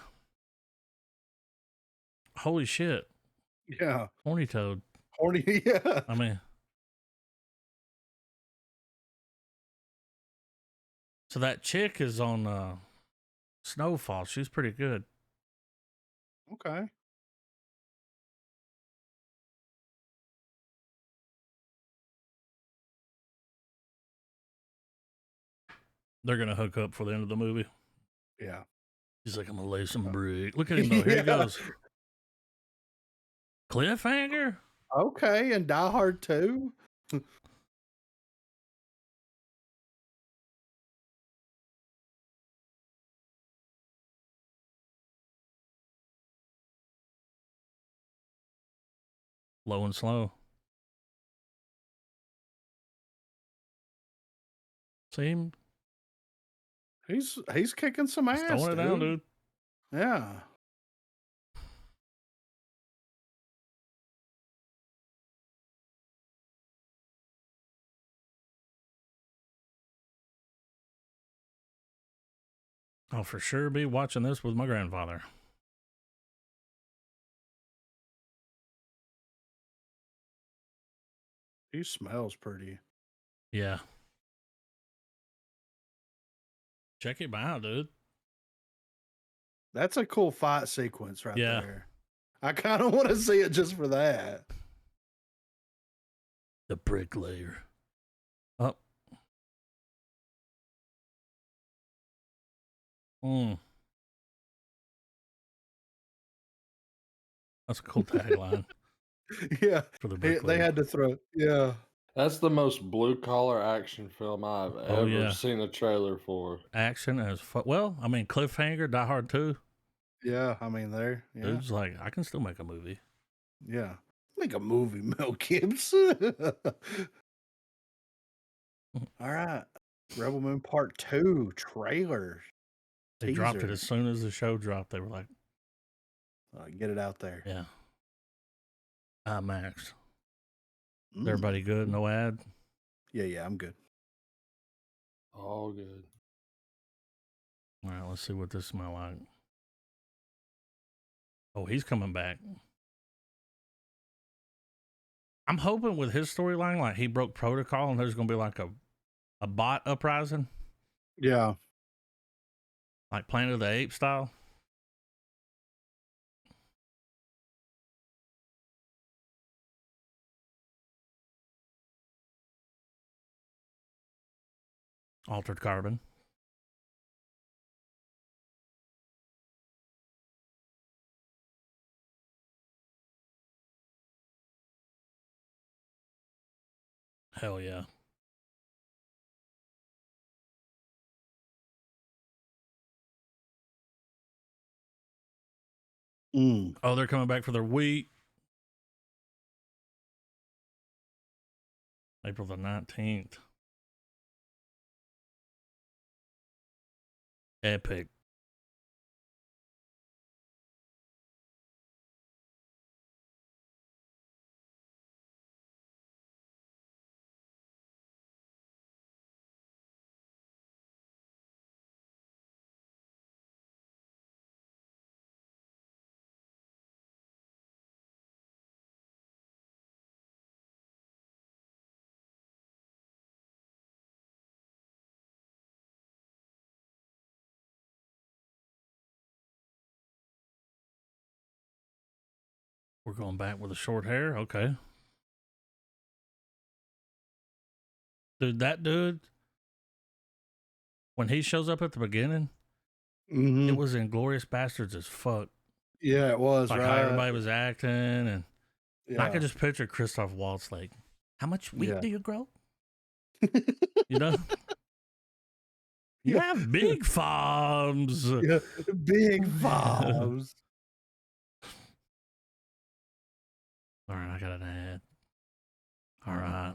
Holy shit. Yeah. Horny Toad. Horny, yeah. I mean. So that chick is on Snowfall. She's pretty good. Okay. They're going to hook up for the end of the movie. Yeah. He's like, I'm going to lay some brick. Look at him, though. Here he goes. Cliffhanger? Okay. And Die Hard 2? Low and slow. See him? He's kicking some ass. He's throwing it down, dude. Yeah. I'll for sure be watching this with my grandfather. He smells pretty. Yeah. Check him out, dude. That's a cool fight sequence right Yeah. there. I kind of want to see it just for that. The bricklayer. Oh. That's a cool tagline Yeah. for the They bricklayer. had to throw. Yeah. That's the most blue collar action film I've ever yeah. seen a trailer for. Action as fuck. Well, I mean, Cliffhanger, Die Hard 2. Yeah. I mean, there. Yeah. Dude's like, I can still make a movie. Yeah. Make a movie, Mel Gibson. All right. Rebel Moon Part 2 trailer. They dropped it Teaser. as soon as the show dropped. They were like, Get it out there. yeah. IMAX. Is Mm. everybody good? No ad? Yeah, I'm good. All good. All right, let's see what this smell like. Oh, he's coming back. I'm hoping with his storyline, like he broke protocol and there's going to be like a bot uprising, Yeah. like Planet of the Apes style. Altered Carbon. Hell yeah. Mm. Oh, they're coming back for their wheat. April the 19th. Epic. We're going back with the short hair. Okay. Dude, that dude, when he shows up at the beginning, it was Inglourious Bastards as fuck. Yeah, it was, Like right? how everybody was acting. And I could Yeah. just picture Christoph Waltz like, how much wheat Yeah. do you grow? You know? You Yeah. have big farms. Yeah, big farms. All right, I got an ad. All right.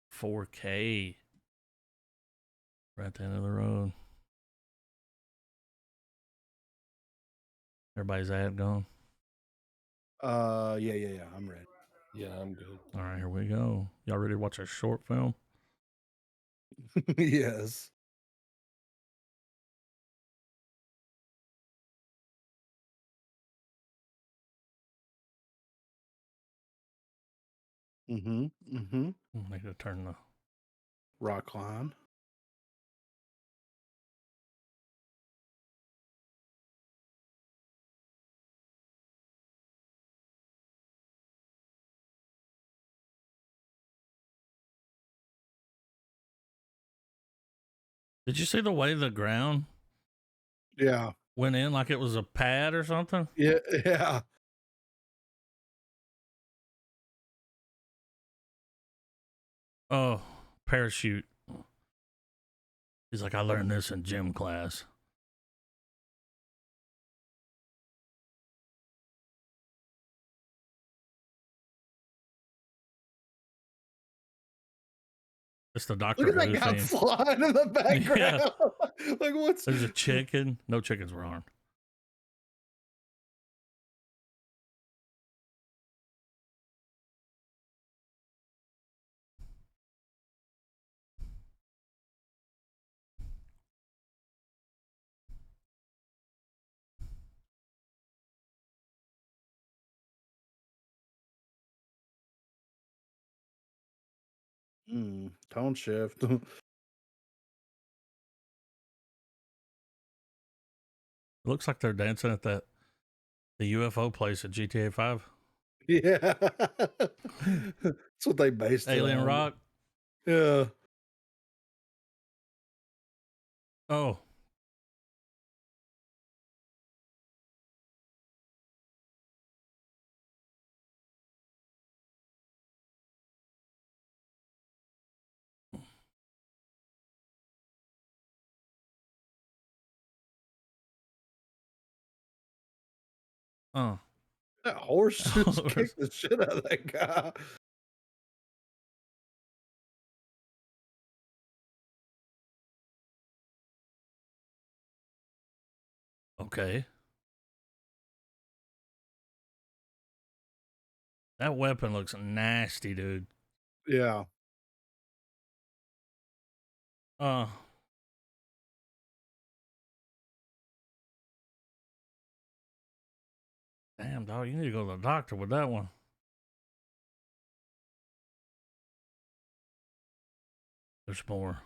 4K. Right at the end of the road. Everybody's ad gone. Yeah. I'm ready. Yeah, I'm good. All right, here we go. Y'all ready to watch a short film? Yes. Mm-hmm. Mm-hmm. I need to turn the Rock line. Did you see the way the ground Yeah. went in like it was a pad or something? Yeah. Yeah. Oh, parachute. He's like, I learned this in gym class. It's the Dr. Look at that Who guy thing. flying in the background. Like what's There's a chicken. No chickens were harmed. tone shift. It looks like they're dancing at the UFO place at GTA 5. Yeah. That's what they based it Alien on. Rock. Yeah. Oh. Oh. That horse just kicked the shit out of that guy. Okay. That weapon looks nasty, dude. Yeah. Damn, dog, you need to go to the doctor with that one. There's more.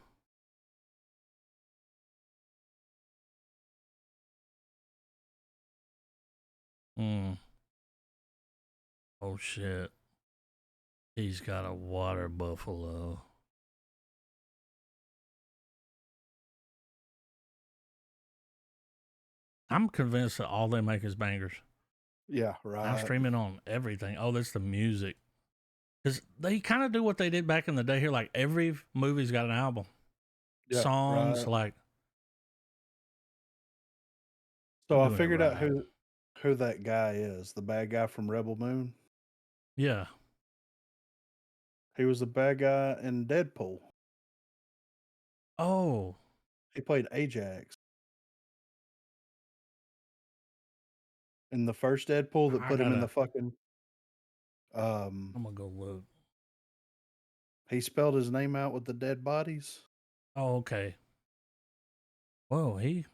Oh, shit. He's got a water buffalo. I'm convinced that all they make is bangers. Yeah, right. I'm streaming on everything. Oh, that's the music. Because they kind of do what they did back in the day here. Like every movie's got an album. Yeah, Songs, right. like. So I doing it figured out right. who that guy is. The bad guy from Rebel Moon. Yeah. He was the bad guy in Deadpool. Oh, He played Ajax. In the first Deadpool that I put him in gotta. the fucking I'm gonna go look. he spelled his name out with the dead bodies. Oh, okay. Whoa, he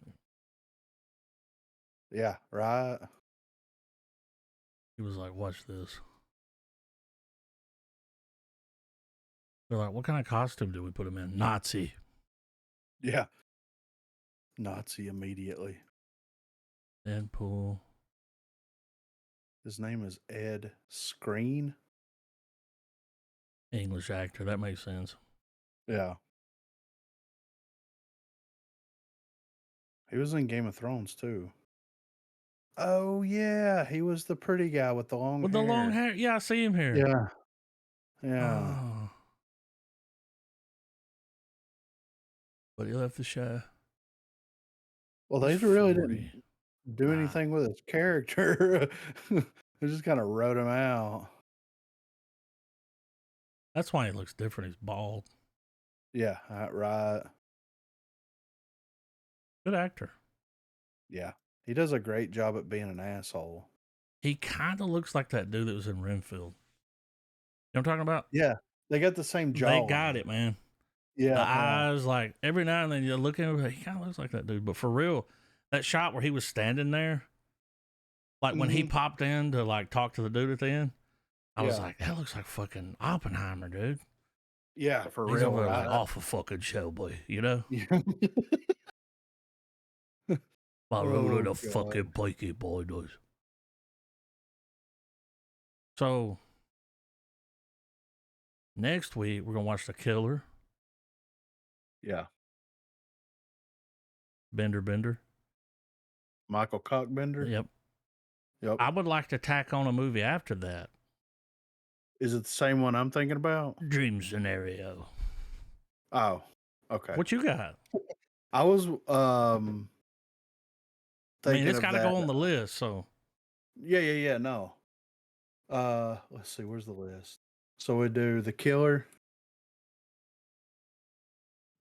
Yeah, right. was like, watch this. They're like, what kind of costume do we put him in? Nazi. Yeah. Nazi immediately. Deadpool. His name is Ed Screen. English actor. That makes sense. Yeah. He was in Game of Thrones too. Oh yeah, he was the pretty guy with the long With hair. the long hair. Yeah, I see him here. Yeah. Yeah. Oh. But he left the show. Well, they He's really 40. didn't do Nah. anything with his character. They just kind of wrote him out. That's why he looks different. He's bald. Yeah, right. Good actor. Yeah. He does a great job at being an asshole. He kind of looks like that dude that was in Renfield. You know what I'm talking about? Yeah. They got the same jaw. They got it, man. Yeah. The eyes, like every now and then you look at him, he kind of looks like that dude. But for real, that shot where he was standing there, like when he popped in to like talk to the dude at the end, I was like, that looks like fucking Oppenheimer, dude. Yeah, for He's real. over there Right? like off a fucking show, boy, you know? Yeah. My road Oh, a fucking pikey boy does. So next week we're gonna watch The Killer. Yeah. Bender. Michael Cockbender. Yep. Yep. I would like to tack on a movie after that. Is it the same one I'm thinking about? Dream Scenario. Oh, okay. What you got? I was I mean, thinking it's of got to that. go on the list. So Yeah. No. Let's see. Where's the list? So we do The Killer,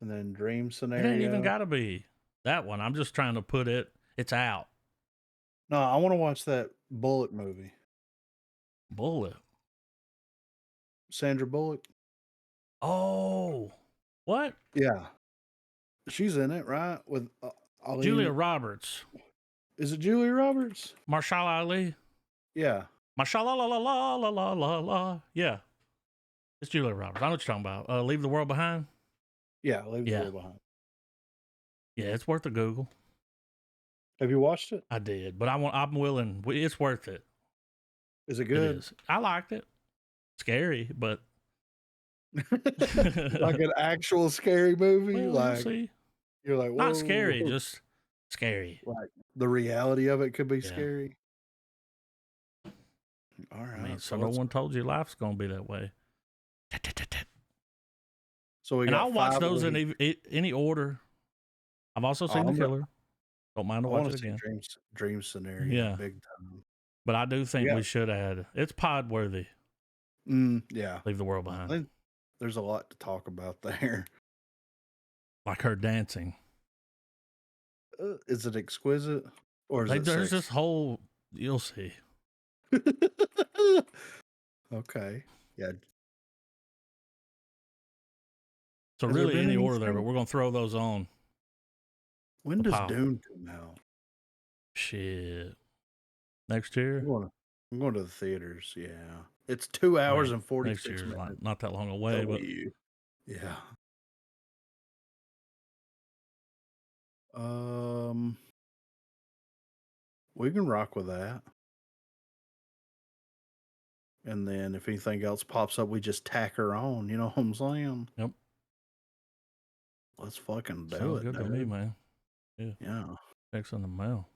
and then Dream it Scenario. ain't even got to be that one. I'm just trying to put it. It's out. No, I want to watch that Bullock movie. Bullet. Sandra Bullock. Oh, what? Yeah, she's in it, right? With Julia Roberts. Is it Julia Roberts? Marshall Ali. Yeah. Marshall la la la la la la la la. Yeah, it's Julia Roberts. I know what you're talking about. Leave the World Behind. Yeah, Leave the World Behind. Yeah, it's worth a Google. Have you watched it? I did, but I'm willing. It's worth it. Is it good? It is. I liked it. Scary, but like an actual scary movie. well, like we'll see. You're like, whoa. Not scary, just scary. Like the reality of it could be Yeah. scary. All right. I mean, so no one told you life's gonna be that way. So we and got I'll watch five those of in any order. I've also seen The Killer. Don't mind to I watch want it to again. see Dream Scenario. Yeah. Big time. But I do think we should add. It's pod worthy. Yeah. Leave the World Behind. There's a lot to talk about there. Like her dancing. Is it exquisite or is it there's this whole? You'll see. Okay. Yeah. So Has there really, been any order there, anything? but we're gonna throw those on. When The does pile. Dune come out? Shit. Next year. I'm going to the theaters. Yeah. It's 2 hours Right. and 46 Next year's minutes. not that long away, but Yeah. We can rock with that. And then if anything else pops up, we just tack her on. You know what I'm saying? Yep. Let's fucking do sounds it. good to me, man. Yeah. Checks in the mail.